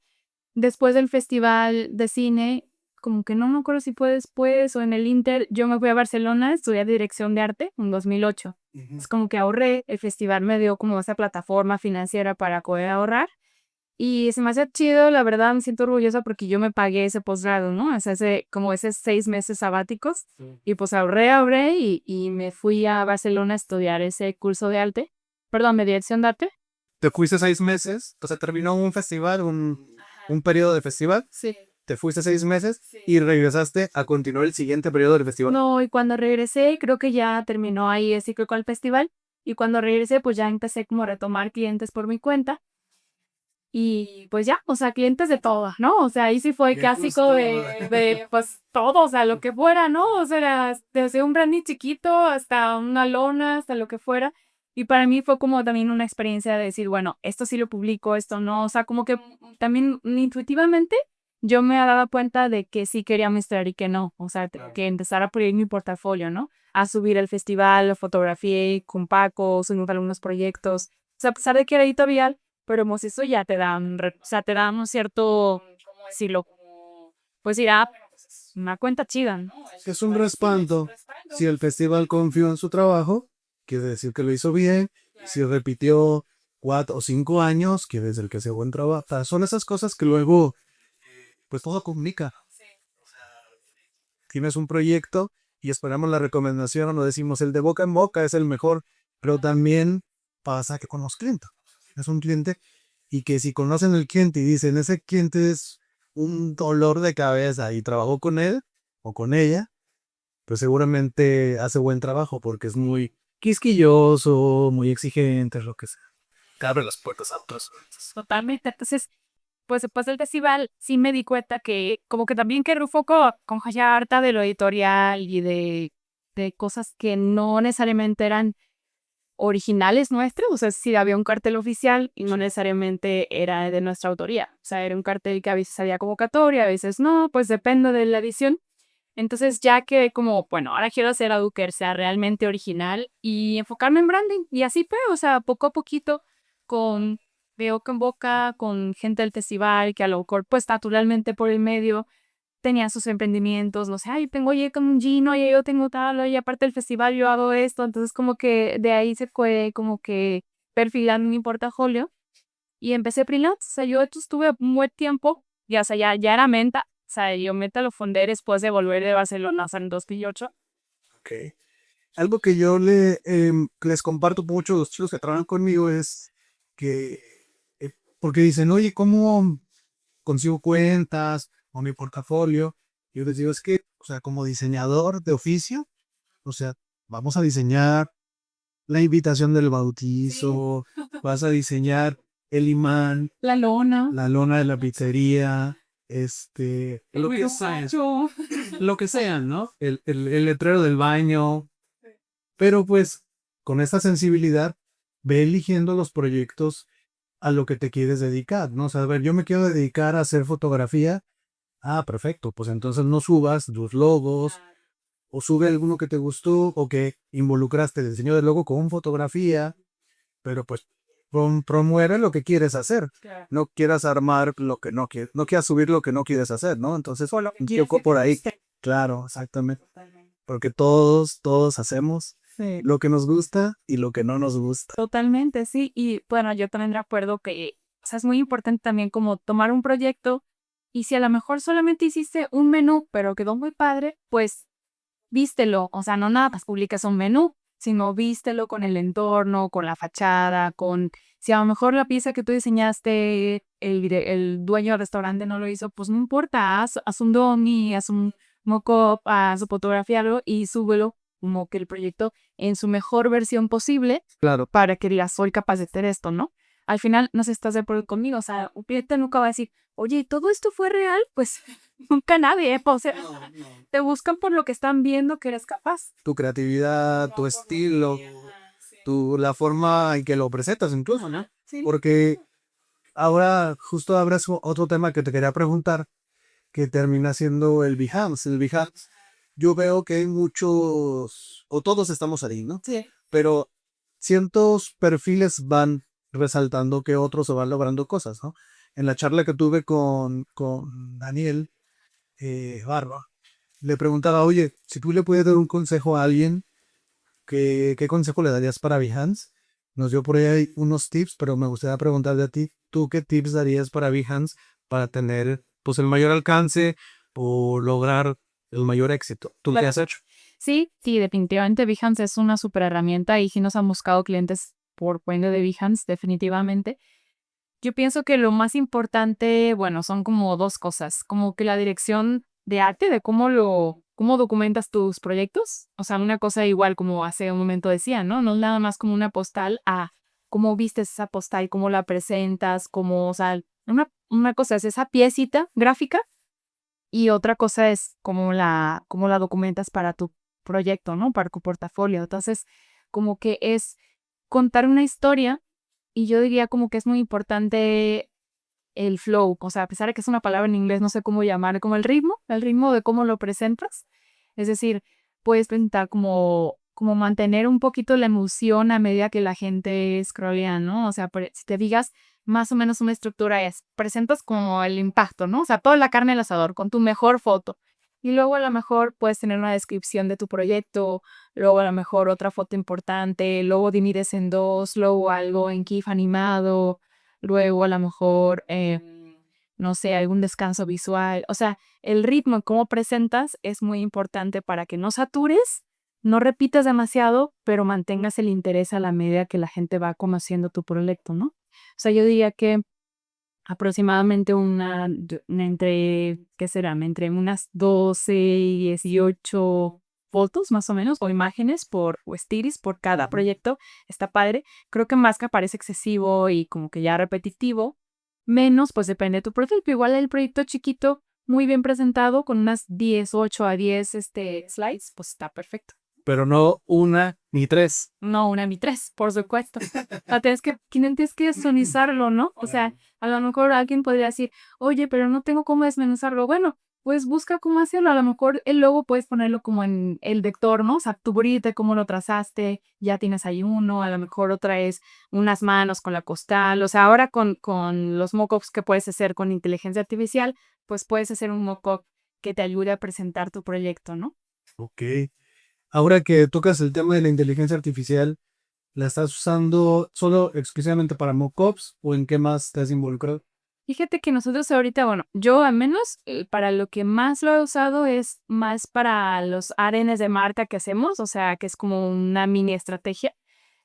Después del festival de cine, como que no me acuerdo si fue después o en el Inter, yo me fui a Barcelona a estudiar dirección de arte en 2008. Es como que ahorré, el festival me dio como esa plataforma financiera para poder ahorrar. Y se me hace chido, la verdad me siento orgullosa porque yo me pagué ese posgrado, ¿no? O sea, como esos 6 meses sabáticos. Y pues ahorré y me fui a Barcelona a estudiar ese curso de arte, perdón, de dirección de arte. Te fuiste 6 meses, o sea, terminó un festival, un periodo de festival, Sí. te fuiste 6 meses y regresaste a continuar el siguiente periodo del festival. No, y cuando regresé, creo que ya terminó ahí el ciclo con el festival. Y cuando regresé, pues ya empecé como a retomar clientes por mi cuenta. Y pues ya, o sea, clientes de todo, ¿no? O sea, ahí sí fue Qué clásico gusto. pues todo, o sea, lo que fuera, ¿no? O sea, desde un branding chiquito hasta una lona, hasta lo que fuera. Y para mí fue como también una experiencia de decir, bueno, esto sí lo publico, esto no. O sea, como que también intuitivamente yo me daba cuenta de que sí quería mostrar y que no. O sea, que empezar a poner mi portafolio, ¿no? A subir al festival, fotografié con Paco, subimos algunos proyectos. O sea, a pesar de que era editorial, pero pues eso ya te dan, o sea, te dan un cierto, ¿cómo decirlo? Pues irá una cuenta chida, ¿no? Es un respaldo. Si el festival confió en su trabajo, quiere decir que lo hizo bien. Si repitió 4 o 5 años, quiere decir que hace buen trabajo. O sea, son esas cosas que luego, pues todo comunica. Tienes un proyecto y esperamos la recomendación, o decimos el de boca en boca es el mejor, pero también pasa que con los clientes. Es un cliente y que si conocen al cliente y dicen ese cliente es un dolor de cabeza y trabajó con él o con ella, pues seguramente hace buen trabajo porque es muy quisquilloso, muy exigente, lo que sea. Te abre las puertas a otros. Totalmente. Entonces, pues después del festival sí me di cuenta que como que también quedé un poco con ya harta de lo editorial y de cosas que no necesariamente eran originales nuestros, o sea, sí había un cartel oficial y no necesariamente era de nuestra autoría, o sea, era un cartel que a veces había convocatoria, a veces no, pues depende de la edición. Entonces ya que como, bueno, ahora quiero hacer algo que sea realmente original y enfocarme en branding. Y así fue, o sea, poco a poquito, con de boca en boca, con gente del festival, que a lo mejor, pues naturalmente por el medio, tenían sus emprendimientos, no sé, ay, tengo oye con un gin, oye, yo tengo tal, oye, aparte del festival yo hago esto. Entonces como que de ahí se fue como que perfilando mi portafolio y empecé freelance. O sea, yo estuve un buen tiempo, ya, o sea, ya era menta. O sea, yo meta lo fundé después de volver de Barcelona, o sea, en 2008. Ok. Algo que les comparto mucho a los chicos que trabajan conmigo es que, porque dicen, oye, ¿cómo consigo cuentas o mi portafolio? Yo les digo, es que, o sea, como diseñador de oficio, o sea, vamos a diseñar la invitación del bautizo, vas a diseñar el imán, La lona. la lona de la pizzería, Lo que sea. Lo que sea, ¿no? el letrero del baño, pero pues con esta sensibilidad ve eligiendo los proyectos a lo que te quieres dedicar, ¿no? O sea, a ver, yo me quiero dedicar a hacer fotografía. Ah, perfecto, pues entonces no subas tus logos o sube alguno que te gustó o que involucraste el diseño del logo con fotografía, pero pues promueve lo que quieres hacer. Claro. No quieras armar lo que no quieres, no quieras subir lo que no quieres hacer, ¿no? Entonces, O lo que un quieres poco que por te ahí. guste. Claro, exactamente. Totalmente. Porque todos hacemos Sí. lo que nos gusta y lo que no nos gusta. Totalmente, sí. Y bueno, yo también de acuerdo que, o sea, es muy importante también como tomar un proyecto y si a lo mejor solamente hiciste un menú, pero quedó muy padre, pues vístelo. O sea, no nada más publicas un menú, sino vístelo con el entorno, con la fachada, con... Si a lo mejor la pieza que tú diseñaste, el dueño del restaurante no lo hizo, pues no importa, haz un dummy, haz un mock-up, haz fotografiarlo y súbelo como que el proyecto en su mejor versión posible Claro. para que digas, soy capaz de hacer esto, ¿no? Al final, no sé si estás de acuerdo conmigo, o sea, un cliente nunca va a decir, oye, ¿todo esto fue real? Pues nunca nadie, o sea, te buscan por lo que están viendo que eres capaz. Tu creatividad, tu estilo, la forma en que lo presentas incluso, ¿no? Sí. Porque ahora justo abres otro tema que te quería preguntar, que termina siendo el Behance. El Behance, yo veo que hay muchos, o todos estamos ahí, ¿no? Sí. Pero ciertos perfiles van resaltando que otros se van logrando cosas, ¿no? En la charla que tuve con Daniel Barba, le preguntaba, oye, si tú le puedes dar un consejo a alguien, ¿qué consejo le darías para Behance? Nos dio por ahí unos tips, pero me gustaría preguntarte a ti, ¿tú qué tips darías para Behance para tener pues el mayor alcance o lograr el mayor éxito? ¿Tú qué has hecho? Sí, definitivamente Behance es una super herramienta y sí nos han buscado clientes por medio de Behance, definitivamente. Yo pienso que lo más importante, bueno, son como dos cosas, como que la dirección de arte, de cómo documentas tus proyectos. O sea, una cosa igual como hace un momento decía, ¿no? No es nada más como una postal a cómo vistes esa postal, cómo la presentas, o sea, una cosa es esa piecita gráfica y otra cosa es cómo la documentas para tu proyecto, ¿no? Para tu portafolio. Entonces, como que es contar una historia y yo diría como que es muy importante el flow, o sea, a pesar de que es una palabra en inglés, no sé cómo llamar, como el ritmo de cómo lo presentas. Es decir, puedes presentar como mantener un poquito la emoción a medida que la gente scrollea, ¿no? O sea, si te digas más o menos una estructura es, presentas como el impacto, ¿no? O sea, toda la carne al asador con tu mejor foto. Y luego a lo mejor puedes tener una descripción de tu proyecto, luego a lo mejor otra foto importante, luego divides en dos, luego algo en GIF animado, luego a lo mejor, no sé, algún descanso visual. O sea, el ritmo en cómo presentas es muy importante para que no satures, no repitas demasiado, pero mantengas el interés a la medida que la gente va conociendo tu proyecto, ¿no? O sea, yo diría que aproximadamente ¿qué será? Entre unas 12 y 18 fotos más o menos, o imágenes o stickers por cada proyecto. Está padre. Creo que más que parece excesivo y como que ya repetitivo, menos, pues depende de tu proyecto. Igual el proyecto chiquito, muy bien presentado, con unas 8 a 10 slides, pues está perfecto. Pero no una ni tres. No, una ni tres, por supuesto. Tienes que desmenuzarlo, ¿no? O sea, a lo mejor alguien podría decir, oye, pero no tengo cómo desmenuzarlo. Bueno, pues busca cómo hacerlo. A lo mejor el logo puedes ponerlo como en el vector, ¿no? O sea, tu brite, cómo lo trazaste, ya tienes ahí uno. A lo mejor otra es unas manos con la costal. O sea, ahora con los mockups que puedes hacer con inteligencia artificial, pues puedes hacer un mockup que te ayude a presentar tu proyecto, ¿no? Ok. Ahora que tocas el tema de la inteligencia artificial, ¿la estás usando solo exclusivamente para mockups o en qué más te has involucrado? Fíjate que nosotros ahorita, bueno, yo al menos para lo que más lo he usado es más para los ARNs de marca que hacemos, o sea, que es como una mini estrategia.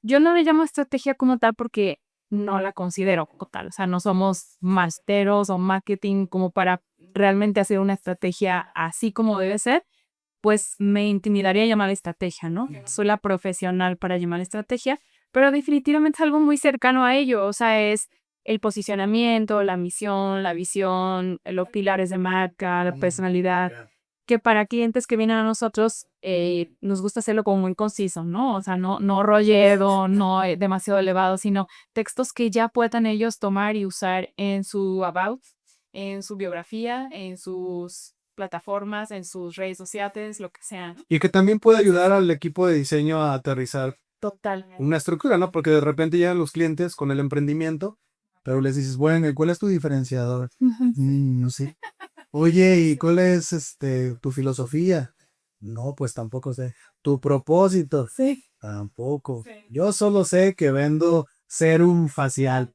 Yo no le llamo estrategia como tal porque no la considero como tal, o sea, no somos masteros o marketing como para realmente hacer una estrategia así como debe ser, pues me intimidaría llamar estrategia, ¿no? Soy la profesional para llamar estrategia, pero definitivamente es algo muy cercano a ello, o sea, es el posicionamiento, la misión, la visión, los pilares de marca, la personalidad, que para clientes que vienen a nosotros nos gusta hacerlo como muy conciso, ¿no? O sea, no rollero, no demasiado elevado, sino textos que ya puedan ellos tomar y usar en su about, en su biografía, en sus plataformas, en sus redes sociales, lo que sea. Y que también puede ayudar al equipo de diseño a aterrizar Totalmente. una estructura, ¿no? Porque de repente llegan los clientes con el emprendimiento, pero les dices, bueno, ¿y cuál es tu diferenciador? No sé. Oye, ¿y cuál es tu filosofía? No, pues tampoco sé. ¿Tu propósito? Sí. Tampoco. Sí. Yo solo sé que vendo serum facial.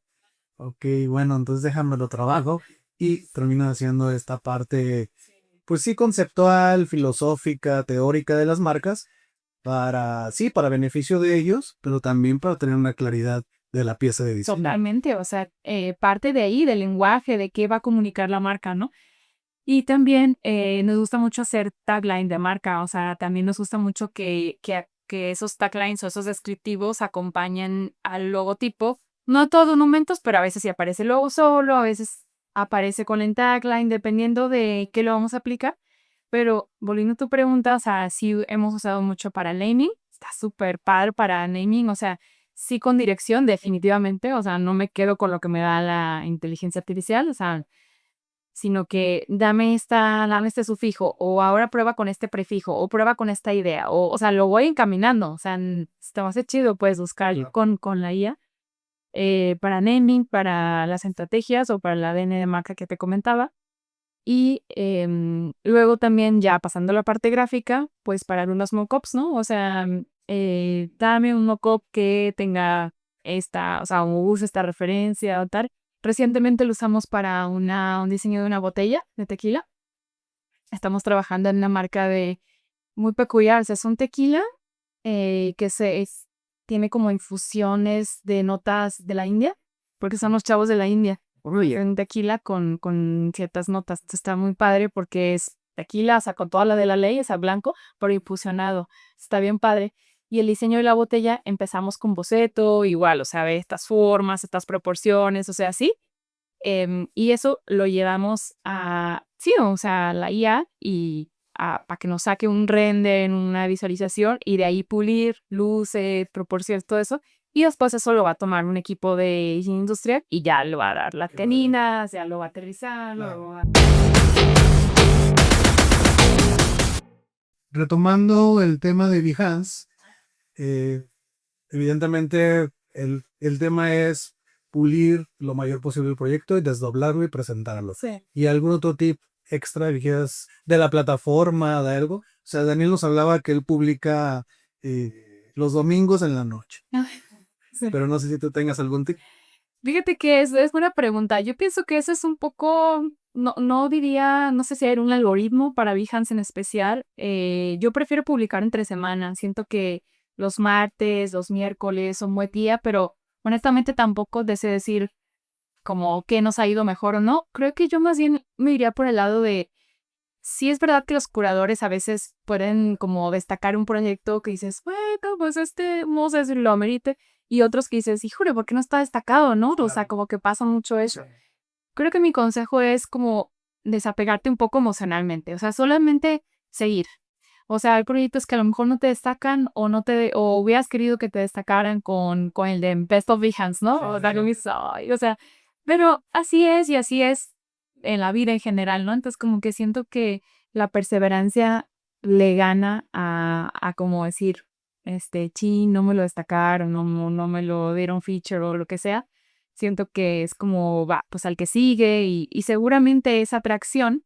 Ok, bueno, entonces déjamelo trabajo y termino haciendo esta parte, pues sí, conceptual, filosófica, teórica de las marcas, para beneficio de ellos, pero también para tener una claridad de la pieza de diseño. Totalmente, o sea, parte de ahí, del lenguaje, de qué va a comunicar la marca, ¿no? Y también nos gusta mucho hacer tagline de marca, o sea, también nos gusta mucho que esos taglines o esos descriptivos acompañen al logotipo. No a todos los momentos, pero a veces sí aparece el logo solo, a veces aparece con el tagline, dependiendo de qué lo vamos a aplicar. Pero volviendo a tu pregunta, o sea, sí hemos usado mucho para naming, está súper padre para naming, o sea, sí con dirección, definitivamente, o sea, no me quedo con lo que me da la inteligencia artificial, o sea, sino que dame este sufijo, o ahora prueba con este prefijo, o prueba con esta idea, o sea, lo voy encaminando, o sea, está más chido, puedes buscar Claro. con la IA, para naming, para las estrategias o para el ADN de marca que te comentaba. Y luego también ya pasando a la parte gráfica, pues para unos mockups, ¿no? O sea, dame un mockup que tenga esta, o sea, use esta referencia o tal. Recientemente lo usamos para un diseño de una botella de tequila. Estamos trabajando en una marca de muy peculiar, o sea, es un tequila tiene como infusiones de notas de la India, porque son los chavos de la India. Un tequila con ciertas notas. Entonces, está muy padre porque es tequila, o sea, con toda la de la ley, es a blanco, pero infusionado. Está bien padre. Y el diseño de la botella empezamos con boceto, igual, o sea, ve estas formas, estas proporciones, o sea, sí. Y eso lo llevamos sí, o sea, a la IA y para que nos saque un render, una visualización y de ahí pulir luces, proporciones, todo eso. Y después eso lo va a tomar un equipo de diseño industrial y ya lo va a dar las teninas, ya lo va a aterrizar, Claro. lo va Retomando el tema de Behance, eh, evidentemente el tema es pulir lo mayor posible el proyecto y desdoblarlo y presentarlo. Sí. ¿Y algún otro tip extra dijeras de la plataforma, de algo? O sea, Daniel nos hablaba que él publica los domingos en la noche, Sí. pero no sé si tú tengas algún tip. Fíjate que es buena pregunta. Yo pienso que eso es un poco, no diría, no sé si hay un algoritmo para Behance en especial. Yo prefiero publicar entre semanas. Siento que los martes, los miércoles son buen día, pero honestamente tampoco deseo decir como que nos ha ido mejor o no. Creo que yo más bien me iría por el lado de, sí es verdad que los curadores a veces pueden como destacar un proyecto que dices, bueno, pues vamos a decirlo, amerite. Y otros que dices, híjole, ¿por qué no está destacado, no? O sea, como que pasa mucho eso. Creo que mi consejo es como desapegarte un poco emocionalmente, o sea, solamente seguir. O sea, hay proyectos que a lo mejor no te destacan o hubieras querido que te destacaran con el de Best of Behance, ¿no? O sea, como dices, "Ay", o sea, pero así es y así es en la vida en general, ¿no? Entonces como que siento que la perseverancia le gana a como decir, chin, no me lo destacaron, no me lo dieron feature o lo que sea. Siento que es como, va, pues al que sigue y seguramente esa atracción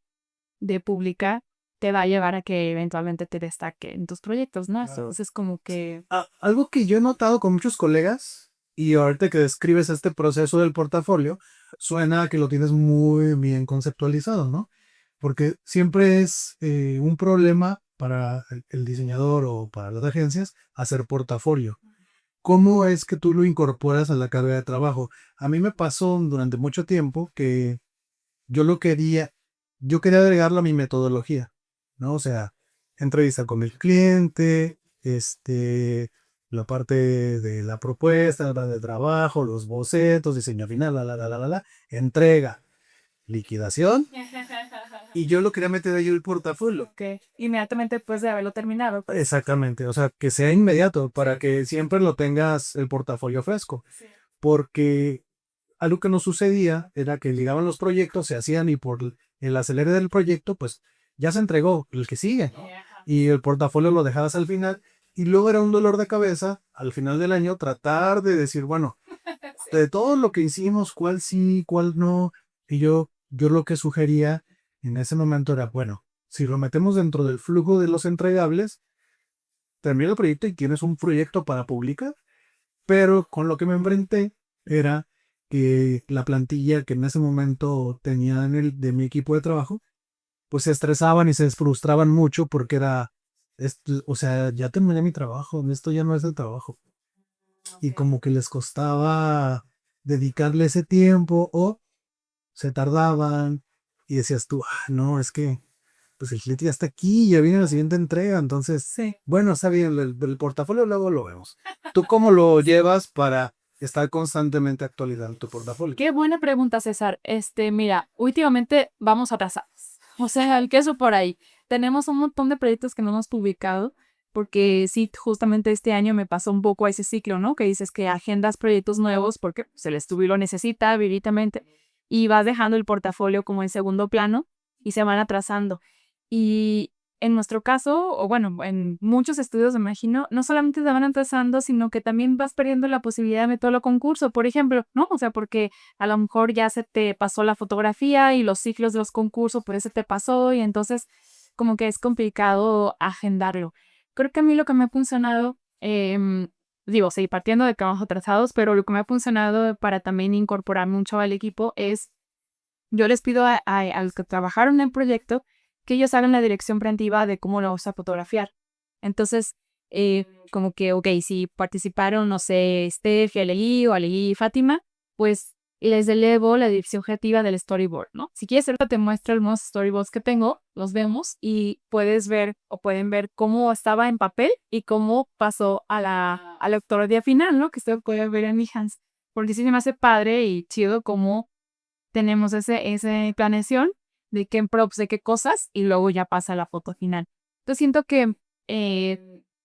de publicar te va a llevar a que eventualmente te destaque en tus proyectos, ¿no? Claro. Entonces como que, Algo que yo he notado con muchos colegas, y ahorita que describes este proceso del portafolio, suena a que lo tienes muy bien conceptualizado, ¿no? Porque siempre es un problema para el diseñador o para las agencias hacer portafolio. ¿Cómo es que tú lo incorporas a la carga de trabajo? A mí me pasó durante mucho tiempo que yo lo quería, yo quería agregarlo a mi metodología, ¿no? O sea, entrevista con el cliente, la parte de la propuesta, la de trabajo, los bocetos, diseño final, entrega, liquidación, y yo lo quería meter ahí en el portafolio. que inmediatamente después de haberlo terminado. Exactamente, o sea, que sea inmediato para que siempre lo tengas el portafolio fresco, Sí. porque algo que nos sucedía era que llegaban los proyectos, se hacían y por el acelere del proyecto, pues ya se entregó el que sigue, ¿no? Y el portafolio lo dejabas al final y luego era un dolor de cabeza al final del año tratar de decir, bueno, de todo lo que hicimos, cuál sí, cuál no. Y yo lo que sugería en ese momento era, bueno, si lo metemos dentro del flujo de los entregables, termina el proyecto y tienes un proyecto para publicar. Pero con lo que me enfrenté era que la plantilla que en ese momento tenía de mi equipo de trabajo, pues se estresaban y se frustraban mucho porque era o sea, ya terminé mi trabajo, esto ya no es el trabajo. Y como que les costaba dedicarle ese tiempo o se tardaban y decías tú, no, es que pues el cliente ya está aquí, ya viene la siguiente entrega, entonces, Sí. bueno, está bien, el portafolio luego lo vemos. ¿Tú cómo lo llevas para estar constantemente actualizando tu portafolio? Qué buena pregunta, César. Mira, últimamente vamos atrasados. O sea, el queso por ahí. Tenemos un montón de proyectos que no hemos publicado, porque sí, justamente este año me pasó un poco a ese ciclo, ¿no? Que dices que agendas proyectos nuevos porque pues, el estudio lo necesita, evidentemente, y vas dejando el portafolio como en segundo plano y se van atrasando. Y en nuestro caso, o bueno, en muchos estudios, me imagino, no solamente te van atrasando, sino que también vas perdiendo la posibilidad de meterlo a concurso, por ejemplo, ¿no? O sea, porque a lo mejor ya se te pasó la fotografía y los ciclos de los concursos, pues se te pasó y entonces como que es complicado agendarlo. Creo que a mí lo que me ha funcionado, digo, sí, partiendo de que vamos atrasados, pero lo que me ha funcionado para también incorporar mucho al equipo es, yo les pido a los que trabajaron en el proyecto que ellos hagan la dirección preventiva de cómo lo vamos a fotografiar. Entonces, como que, ok, si participaron, no sé, Steph, Alei o Alei y Fátima, pues les delevo la dirección creativa del storyboard, ¿no? Si quieres, ahorita te muestro algunos storyboards que tengo, los vemos y puedes ver o pueden ver cómo estaba en papel y cómo pasó a la fotografía final, ¿no? Que usted puede ver en Behance. Porque sí se me hace padre y chido como tenemos ese planeación de qué props, de qué cosas, y luego ya pasa la foto final. Entonces siento que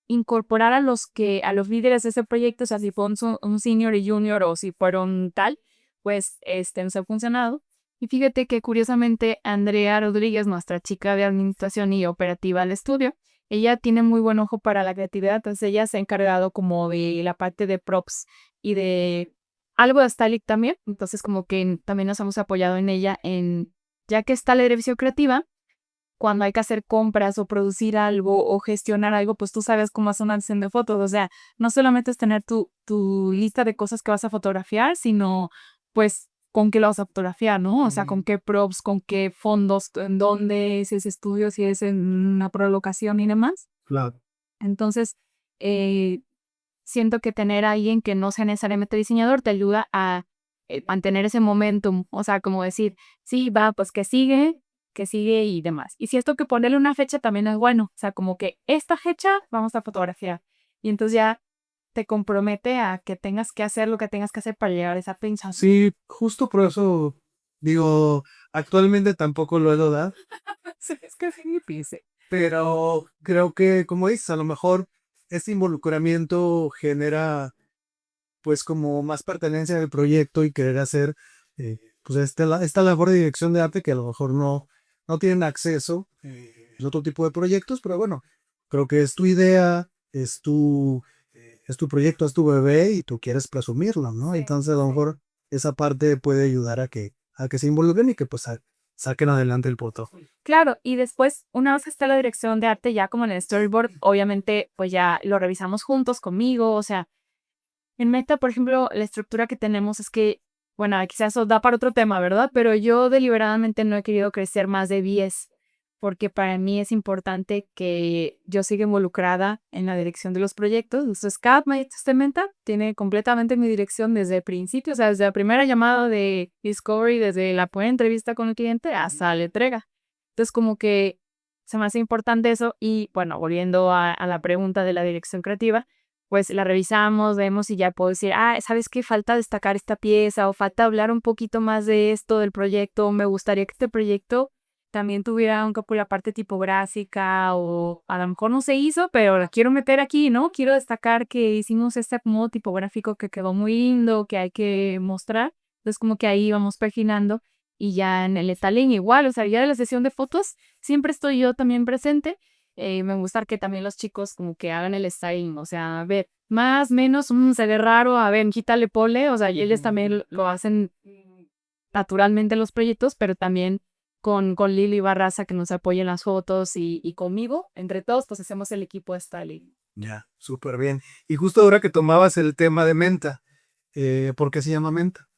incorporar a los líderes de ese proyecto, o sea, si fueron un senior y junior o si fueron tal, pues nos ha funcionado. Y fíjate que curiosamente Andrea Rodríguez, nuestra chica de administración y operativa del estudio, ella tiene muy buen ojo para la creatividad, entonces ella se ha encargado como de la parte de props y de algo de styling también, entonces como que también nos hemos apoyado en ella ya que está la dirección creativa, cuando hay que hacer compras o producir algo o gestionar algo, pues tú sabes cómo hacer una sesión de fotos, o sea, no solamente es tener tu lista de cosas que vas a fotografiar, sino pues con qué lo vas a fotografiar, ¿no? O sea, con qué props, con qué fondos, en dónde es ese estudio, si es en una prolocación y demás. Claro. Entonces, eh, siento que tener a alguien que no sea necesariamente diseñador te ayuda a mantener ese momentum, o sea, como decir, sí, va, pues que sigue y demás. Y si esto que ponerle una fecha también es bueno, o sea, como que esta fecha vamos a fotografiar. Y entonces ya te compromete a que tengas que hacer lo que tengas que hacer para llegar a esa fecha. Sí, justo por eso digo, actualmente tampoco lo he logrado, Es que sí, piense. pero creo que, como dices, a lo mejor este involucramiento genera pues como más pertenencia al proyecto y querer hacer pues esta labor de dirección de arte que a lo mejor no tienen acceso en otro tipo de proyectos, pero bueno, creo que es tu idea, es tu proyecto, es tu bebé y tú quieres presumirlo, ¿no? Sí, Entonces a lo sí. mejor esa parte puede ayudar a que se involucren y que pues saquen adelante el portafolio. Claro, y después, una vez que está la dirección de arte, ya como en el storyboard, obviamente, pues ya lo revisamos juntos conmigo, o sea, en Meta, por ejemplo, la estructura que tenemos es que, bueno, quizás eso da para otro tema, ¿verdad? Pero yo deliberadamente no he querido crecer más de 10, porque para mí es importante que yo siga involucrada en la dirección de los proyectos. Entonces, cada proyecto de Meta tiene completamente mi dirección desde el principio, o sea, desde la primera llamada de Discovery, desde la primera entrevista con el cliente hasta la entrega. Entonces, como que se me hace importante eso y, bueno, volviendo a la pregunta de la dirección creativa, pues la revisamos, vemos y ya puedo decir, ¿sabes qué? Falta destacar esta pieza o falta hablar un poquito más de esto del proyecto. Me gustaría que este proyecto también tuviera un poco la parte tipográfica o a lo mejor no se hizo, pero la quiero meter aquí, ¿no? Quiero destacar que hicimos este modo tipográfico que quedó muy lindo, que hay que mostrar. Entonces como que ahí vamos paginando y ya en el styling igual, o sea, ya de la sesión de fotos siempre estoy yo también presente. Me gusta que también los chicos como que hagan el styling, o sea, a ver, más, menos, se ve raro, a ver, quítale, pole, o sea, y ellos también lo hacen naturalmente en los proyectos, pero también con Lili Barraza que nos apoya en las fotos y conmigo, entre todos, pues hacemos el equipo de styling. Ya, súper bien. Y justo ahora que tomabas el tema de menta, ¿por qué se llama menta?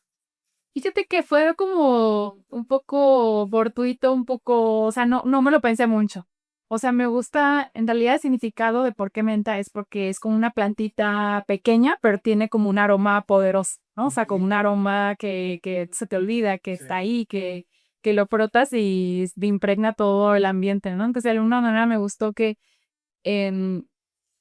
Fíjate que fue como un poco fortuito, un poco, o sea, no me lo pensé mucho. O sea, me gusta, en realidad el significado de por qué menta es porque es como una plantita pequeña, pero tiene como un aroma poderoso, ¿no? O sea, como un aroma que se te olvida, que está ahí, que lo frotas y te impregna todo el ambiente, ¿no? Entonces, de alguna manera me gustó que em,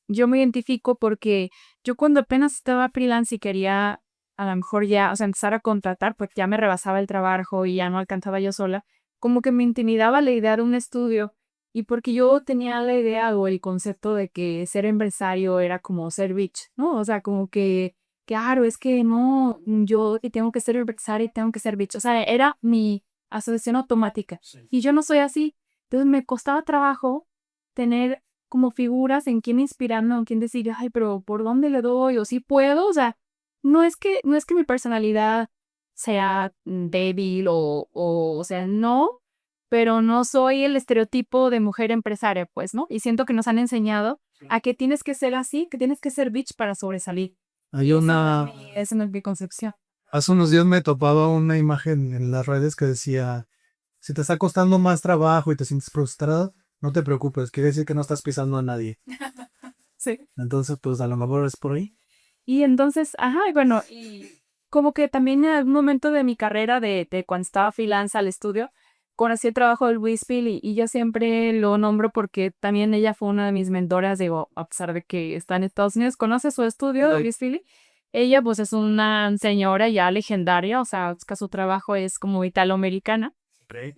yo me identifico porque yo cuando apenas estaba freelance y quería a lo mejor ya, o sea, empezar a contratar, pues ya me rebasaba el trabajo y ya no alcanzaba yo sola, como que me intimidaba la idea de un estudio y porque yo tenía la idea o el concepto de que ser empresario era como ser bitch, ¿no? O sea, como que, claro, es que no, yo que tengo que ser empresario y tengo que ser bitch, o sea, era mi asociación automática y yo no soy así, entonces me costaba trabajo tener como figuras en quién inspirarme o en quién decir, ay, pero ¿por dónde le doy? O sí puedo, o sea, no es que mi personalidad sea débil o sea, no, pero no soy el estereotipo de mujer empresaria, pues, ¿no? Y siento que nos han enseñado a que tienes que ser así, que tienes que ser bitch para sobresalir. Hay Esa no una... es esa no es mi concepción. Hace unos días me topaba una imagen en las redes que decía, si te está costando más trabajo y te sientes frustrado, no te preocupes, quiere decir que no estás pisando a nadie. Sí. Entonces, pues a lo mejor es por ahí. Y entonces, ajá, y bueno, y como que también en algún momento de mi carrera, de cuando estaba freelance al estudio, conocí el trabajo de Luis Pili y yo siempre lo nombro porque también ella fue una de mis mentoras, digo, a pesar de que está en Estados Unidos, conoce su estudio de Luis Pili. Ella pues es una señora ya legendaria, o sea, es que su trabajo es como italoamericana.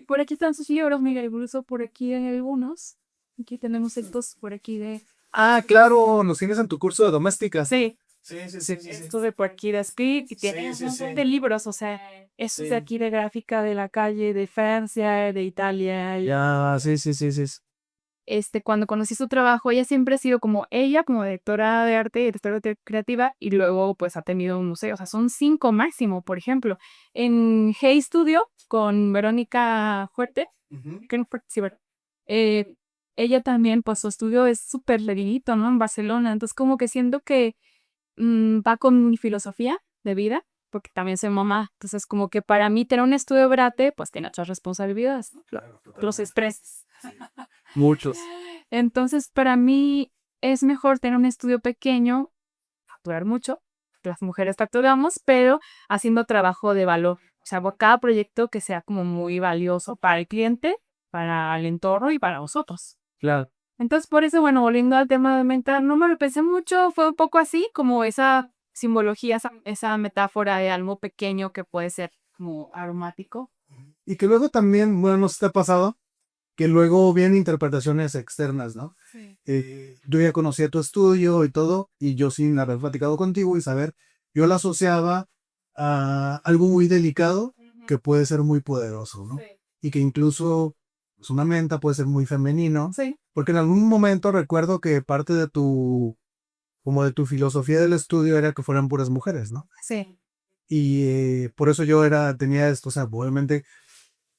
Por aquí están sus libros, mira, incluso por aquí hay algunos. Aquí tenemos estos por aquí de... Ah, claro, nos tienes en tu curso de doméstica. Sí, Sí, sí, sí, sí, sí. esto de por aquí de Speed y tiene Sí, un sí, montón sí. de libros, o sea, estos Sí. de aquí de gráfica de la calle, de Francia, de Italia. Ya, sí, sí, sí, sí. Cuando conocí su trabajo, ella siempre ha sido como ella, como directora de arte y directora creativa, y luego pues ha tenido un museo, o sea, son 5 máximo, por ejemplo. En Hey Studio, con Verónica Fuerte, Ujú. que no fue, sí, ¿verdad? Eh, ella también, pues su estudio es súper levidito, ¿no? En Barcelona, entonces como que siento que va con mi filosofía de vida, porque también soy mamá. Entonces, como que para mí tener un estudio de arte, pues tiene otras responsabilidades, ¿no? Claro, Los totalmente. estreses. Muchos. Entonces, para mí es mejor tener un estudio pequeño, facturar mucho, las mujeres facturamos, pero haciendo trabajo de valor. O sea, cada proyecto que sea como muy valioso para el cliente, para el entorno y para vosotros. Claro. Entonces, por eso, bueno, volviendo al tema de mental, no me lo pensé mucho, fue un poco así, como esa simbología, esa metáfora de algo pequeño que puede ser como aromático. Y que luego también, bueno, no sé si te ha pasado, que luego vienen interpretaciones externas, ¿no? Sí. Yo ya conocía tu estudio y todo, y yo sin haber platicado contigo y saber, yo la asociaba a algo muy delicado que puede ser muy poderoso, ¿no? Sí. Y que incluso pues, una menta puede ser muy femenino, Sí. porque en algún momento recuerdo que parte de tu, como de tu filosofía del estudio era que fueran puras mujeres, ¿no? Sí. Y por eso tenía esto, o sea, obviamente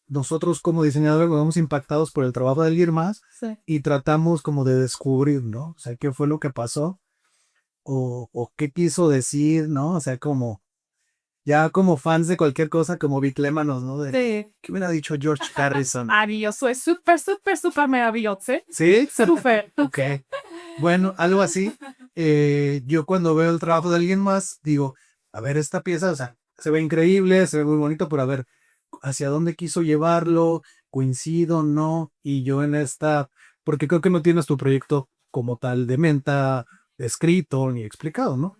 nosotros como diseñadores nos vemos impactados por el trabajo de alguien más Sí. y tratamos como de descubrir, ¿no? O sea, qué fue lo que pasó o qué quiso decir, ¿no? O sea, como ya como fans de cualquier cosa, como biclémanos, ¿no? De, Sí. ¿qué hubiera dicho George Harrison? Maravilloso, es súper, súper, súper maravilloso. ¿Sí? Súper. Ok. Bueno, algo así. Yo cuando veo el trabajo de alguien más, digo, a ver, esta pieza, o sea, se ve increíble, se ve muy bonito, pero a ver, ¿hacia dónde quiso llevarlo? ¿Coincido? ¿No? Y yo en esta, porque creo que no tienes tu proyecto como tal de menta escrito ni explicado, ¿no?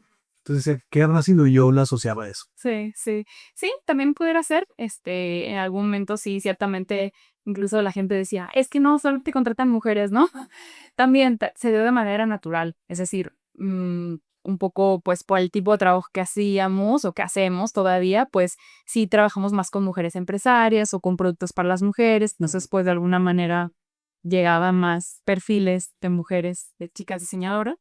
Entonces, ¿qué habrá sido? Yo la asociaba a eso. Sí, sí. Sí, también pudiera ser, en algún momento sí, ciertamente, incluso la gente decía, es que no, solo te contratan mujeres, ¿no? También se dio de manera natural, es decir, un poco pues por el tipo de trabajo que hacíamos o que hacemos todavía, pues sí trabajamos más con mujeres empresarias o con productos para las mujeres, entonces pues de alguna manera llegaban más perfiles de mujeres, de chicas diseñadoras.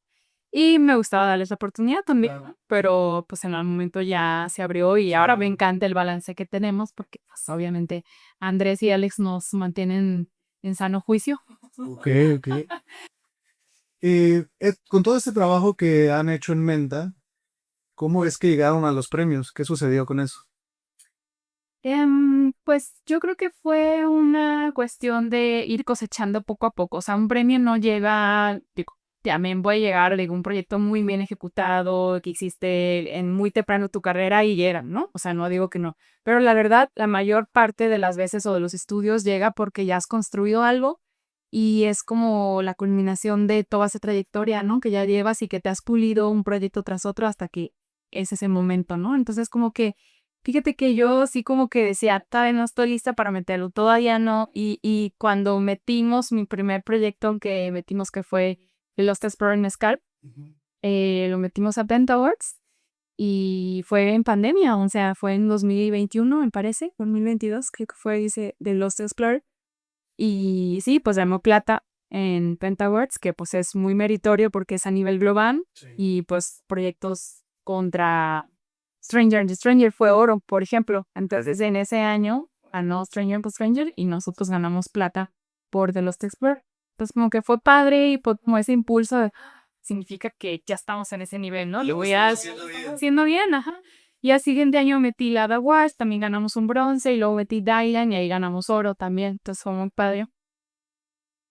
Y me gustaba darles la oportunidad también, Claro. pero pues en algún momento ya se abrió y ahora me encanta el balance que tenemos porque pues obviamente Andrés y Alex nos mantienen en sano juicio. Ok, ok. Con todo este trabajo que han hecho en Menta, ¿cómo es que llegaron a los premios? ¿Qué sucedió con eso? Pues yo creo que fue una cuestión de ir cosechando poco a poco. O sea, un premio no llega, digo, también voy a llegar de un proyecto muy bien ejecutado, que hiciste en muy temprano tu carrera y llegan, ¿no? O sea, no digo que no. Pero la verdad, la mayor parte de las veces o de los estudios llega porque ya has construido algo y es como la culminación de toda esa trayectoria, ¿no? Que ya llevas y que te has pulido un proyecto tras otro hasta que es ese momento, ¿no? Entonces, como que fíjate que yo sí como que decía, todavía no estoy lista para meterlo, todavía no. Y cuando metimos mi primer proyecto que metimos que fue el Lost Explorer en Scarp, lo metimos a Pentaworks y fue en pandemia, o sea, fue en 2021, me parece, 2022, creo que fue, dice, de Lost Explorer. Y sí, pues ganó plata en Pentaworks, que pues es muy meritorio porque es a nivel global y pues proyectos contra Stranger fue oro, por ejemplo. Entonces en ese año ganó Stranger y nosotros ganamos plata por The Lost Explorer. Entonces como que fue padre y pues, como ese impulso de, significa que ya estamos en ese nivel, ¿no? Lo voy a haciendo bien, ajá. Y al siguiente año metí la The Wars, también ganamos un bronce, y luego metí Dylan y ahí ganamos oro también. Entonces fue muy padre.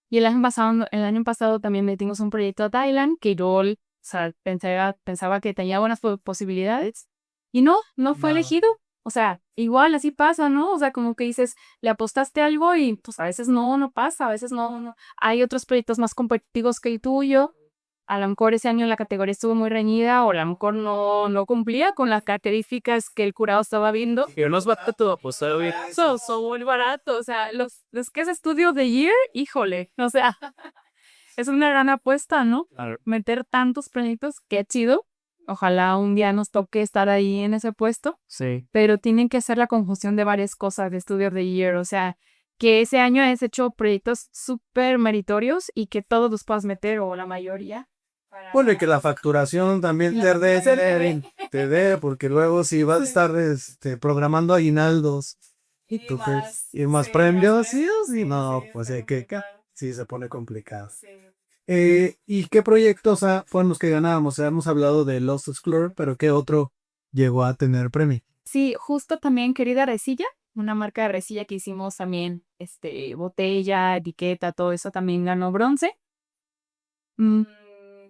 Y el año pasado también metimos un proyecto a Thailand que yo, o sea, pensaba que tenía buenas posibilidades. Y no fue elegido. O sea, igual así pasa, ¿no? O sea, como que dices, le apostaste algo y pues a veces no pasa, a veces no. Hay otros proyectos más competitivos que el tuyo. A lo mejor ese año la categoría estuvo muy reñida o a lo mejor no cumplía con las características que el jurado estaba viendo. Pero no es barato apostar hoy. Son muy baratos. O sea, los que es estudio de year, híjole. O sea, es una gran apuesta, ¿no? Claro. Meter tantos proyectos, qué chido. Ojalá un día nos toque estar ahí en ese puesto, Sí. pero tienen que hacer la conjunción de varias cosas de estudio de year. O sea, que ese año has hecho proyectos súper meritorios y que todos los puedas meter, o la mayoría. Bueno, y que la facturación también te dé, porque luego si vas a estar programando aguinaldos y más premios, sí, no, pues sí se pone complicado. ¿Y qué proyectos fueron los que ganábamos? O sea, hemos hablado de Lost Explorer, pero ¿qué otro llegó a tener premio? Sí, justo también Querida Resilla, una marca de resilla que hicimos también, botella, etiqueta, todo eso también ganó bronce. Mm,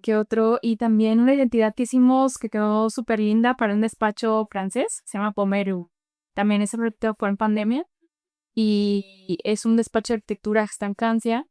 ¿Qué otro? Y también una identidad que hicimos que quedó súper linda para un despacho francés, se llama Pomeru. También ese proyecto fue en pandemia y es un despacho de arquitectura que está en Francia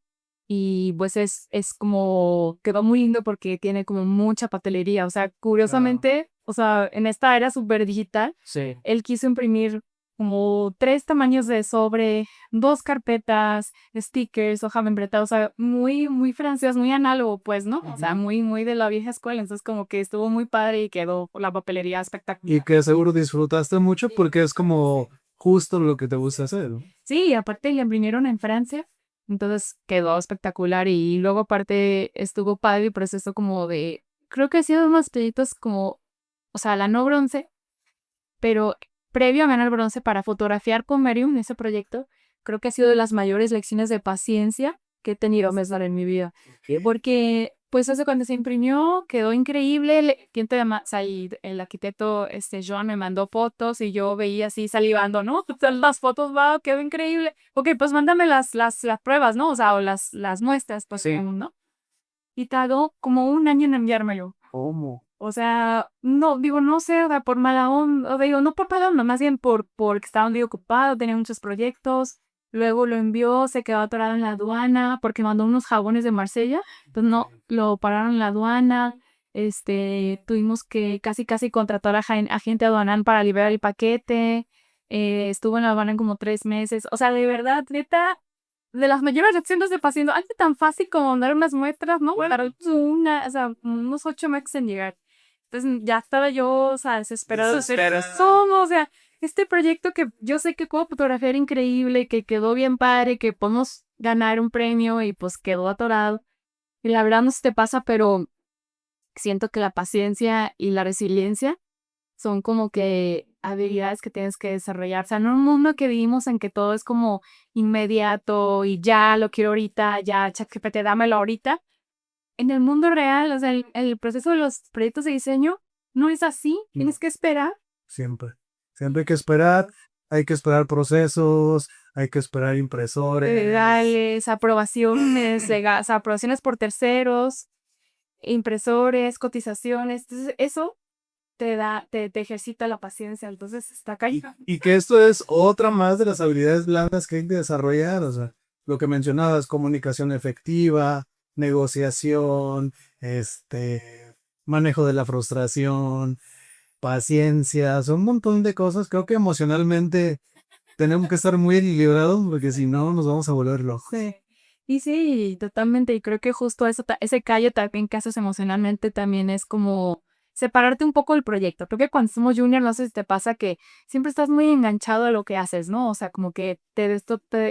y pues es como, quedó muy lindo porque tiene como mucha papelería, o sea, curiosamente, o sea, en esta era súper digital, Sí. él quiso imprimir como 3 tamaños de sobre, 2 carpetas, stickers, hoja membretada, o sea, muy francés, muy análogo, pues, ¿no? O sea, muy de la vieja escuela, entonces como que estuvo muy padre y quedó la papelería espectacular. Y que seguro disfrutaste mucho porque es como justo lo que te gusta hacer, ¿no? Sí, aparte le imprimieron en Francia, entonces quedó espectacular y luego aparte estuvo padre el proceso como de, creo que ha sido unos proyectos como, o sea, la no bronce, pero previo a ganar bronce para fotografiar con Merium ese proyecto, creo que ha sido de las mayores lecciones de paciencia que he tenido mesar en mi vida. Porque, pues, hace cuando se imprimió, quedó increíble. ¿Quién te llama? O sea, y el arquitecto, Joan, me mandó fotos y yo veía así salivando, ¿no? Las fotos, wow, quedó increíble. Ok, pues mándame las pruebas, ¿no? O sea, o las muestras, pues, Sí. ¿no? Y tardó como un año en enviármelo. ¿Cómo? O sea, no, digo, no sé, o sea, por mala onda, o digo, no por mala onda, más bien porque estaba un día ocupado, tenía muchos proyectos, luego lo envió, se quedó atorado en la aduana, porque mandó unos jabones de Marsella, entonces no, lo pararon en la aduana, tuvimos que casi contratar a gente aduanal para liberar el paquete, estuvo en la aduana en como 3 meses, o sea, de verdad, neta, de las mayores lecciones de paciente, algo tan fácil como mandar unas muestras, ¿no? Tardó o sea, unos 8 meses en llegar. Entonces ya estaba yo, o sea, desesperada. O sea, este proyecto que yo sé que puedo fotografiar increíble, que quedó bien padre, que podemos ganar un premio y pues quedó atorado. Y la verdad no sé si te pasa, pero siento que la paciencia y la resiliencia son como que habilidades que tienes que desarrollar. O sea, en un mundo que vivimos en que todo es como inmediato y ya lo quiero ahorita, ya, ChatGPT, dámelo ahorita. En el mundo real, o sea, el proceso de los proyectos de diseño no es así. No. Tienes que esperar. Siempre. Siempre hay que esperar. hay que esperar procesos, hay que esperar impresores. Legales, aprobaciones, aprobaciones por terceros, impresores, cotizaciones. Entonces, eso te ejercita la paciencia. Entonces, está caído. Y que esto es otra más de las habilidades blandas que hay que desarrollar, o sea, lo que mencionabas, comunicación efectiva, negociación, manejo de la frustración, paciencia, son un montón de cosas. Creo que emocionalmente tenemos que estar muy equilibrados porque si no nos vamos a volver locos. Sí. Y sí, totalmente. Y creo que justo eso, ese callo también que haces emocionalmente también es como separarte un poco del proyecto. Creo que cuando somos junior, no sé si te pasa que siempre estás muy enganchado a lo que haces, ¿no? O sea, como que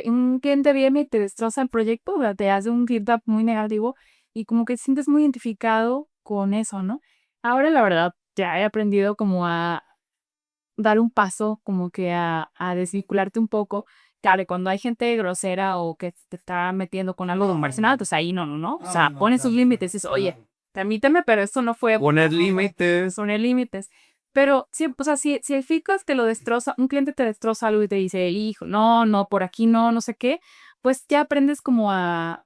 un cliente viene y te destroza el proyecto, o sea, te hace un feedback muy negativo y como que te sientes muy identificado con eso, ¿no? Ahora, la verdad, ya he aprendido como a dar un paso, como que a desvincularte un poco. Claro, y cuando hay gente grosera o que te está metiendo con algo de personal, pues ahí no. O sea, pones sus límites y dices, oye, permíteme, pero esto no fue. Poner límites. Poner límites. Pero, sí, o sea, si el FICAS te lo destroza, un cliente te destroza algo y te dice, hijo, no, por aquí no sé qué, pues ya aprendes como a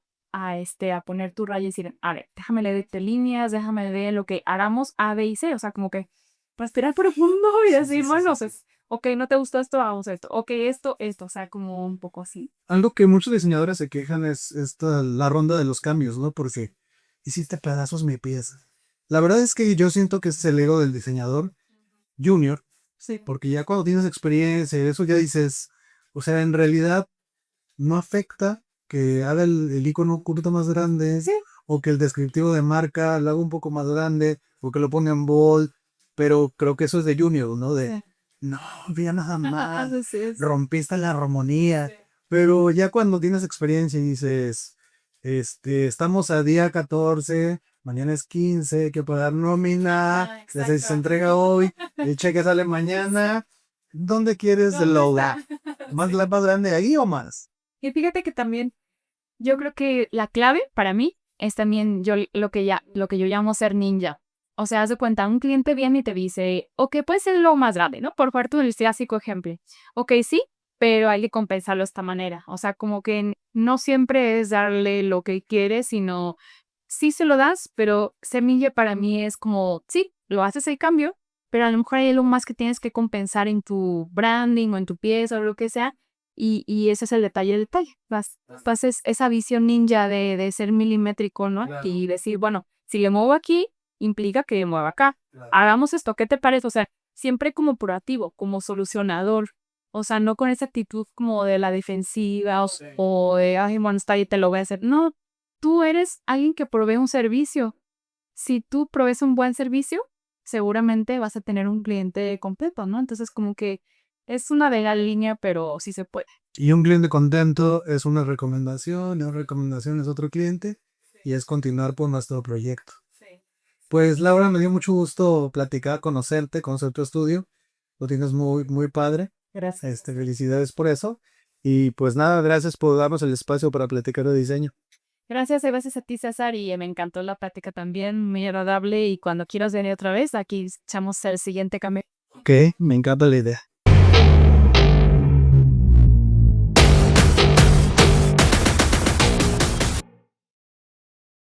poner tu raya y decir, a ver, déjame leerte líneas, déjame ver lo que hagamos A, B y C. O sea, como que respirar profundo y decir, bueno, pues, ok, no te gustó esto, vamos a esto. Ok, esto, o sea, como un poco así. Algo que muchos diseñadores se quejan es la ronda de los cambios, ¿no? Porque hiciste pedazos mi pieza. La verdad es que yo siento que ese es el ego del diseñador junior, Sí. porque ya cuando tienes experiencia y eso ya dices, o sea, en realidad no afecta que haga el icono un poquito más grande, Sí. o que el descriptivo de marca lo haga un poco más grande, o que lo ponga en bold, pero creo que eso es de junior, ¿no? Sí. No, ya nada más, Así es. rompiste la armonía. Pero ya cuando tienes experiencia y dices, estamos a día 14, mañana es 15, hay que pagar nómina, se entrega hoy, el cheque sale mañana, ¿dónde quieres el logo? ¿Más grande ahí o más? Y fíjate que también yo creo que la clave para mí es también lo que yo llamo ser ninja. O sea, haz de cuenta, un cliente viene y te dice, ok, puede ser lo más grande, ¿no? Por favor, el clásico ejemplo. Ok, sí, pero hay que compensarlo de esta manera. O sea, como que no siempre es darle lo que quiere, sino sí se lo das, pero semilla para mí es como, sí, lo haces el cambio, pero a lo mejor hay algo más que tienes que compensar en tu branding o en tu pieza o lo que sea. Y ese es el detalle. Pases esa visión ninja de ser milimétrico, ¿no? Claro. Y decir, bueno, si le muevo aquí, implica que le mueva acá. Hagamos esto, ¿qué te parece? O sea, siempre como proactivo, como solucionador. O sea, no con esa actitud como de la defensiva o de, ay, bueno, está ahí, te lo voy a hacer. No, tú eres alguien que provee un servicio. Si tú provees un buen servicio, seguramente vas a tener un cliente completo, ¿no? Entonces, como que es una delgada línea, pero sí se puede. Y un cliente contento es una recomendación, y una recomendación es otro cliente, y es continuar por nuestro proyecto. Sí. Pues Laura, me dio mucho gusto platicar, conocerte, conocer tu estudio. Lo tienes muy, muy padre. Gracias. Felicidades por eso. Y pues nada, gracias por darnos el espacio para platicar de diseño. Gracias a ti, César, y me encantó la plática también, muy agradable. Y cuando quieras venir otra vez, aquí echamos el siguiente cambio. Ok, me encanta la idea.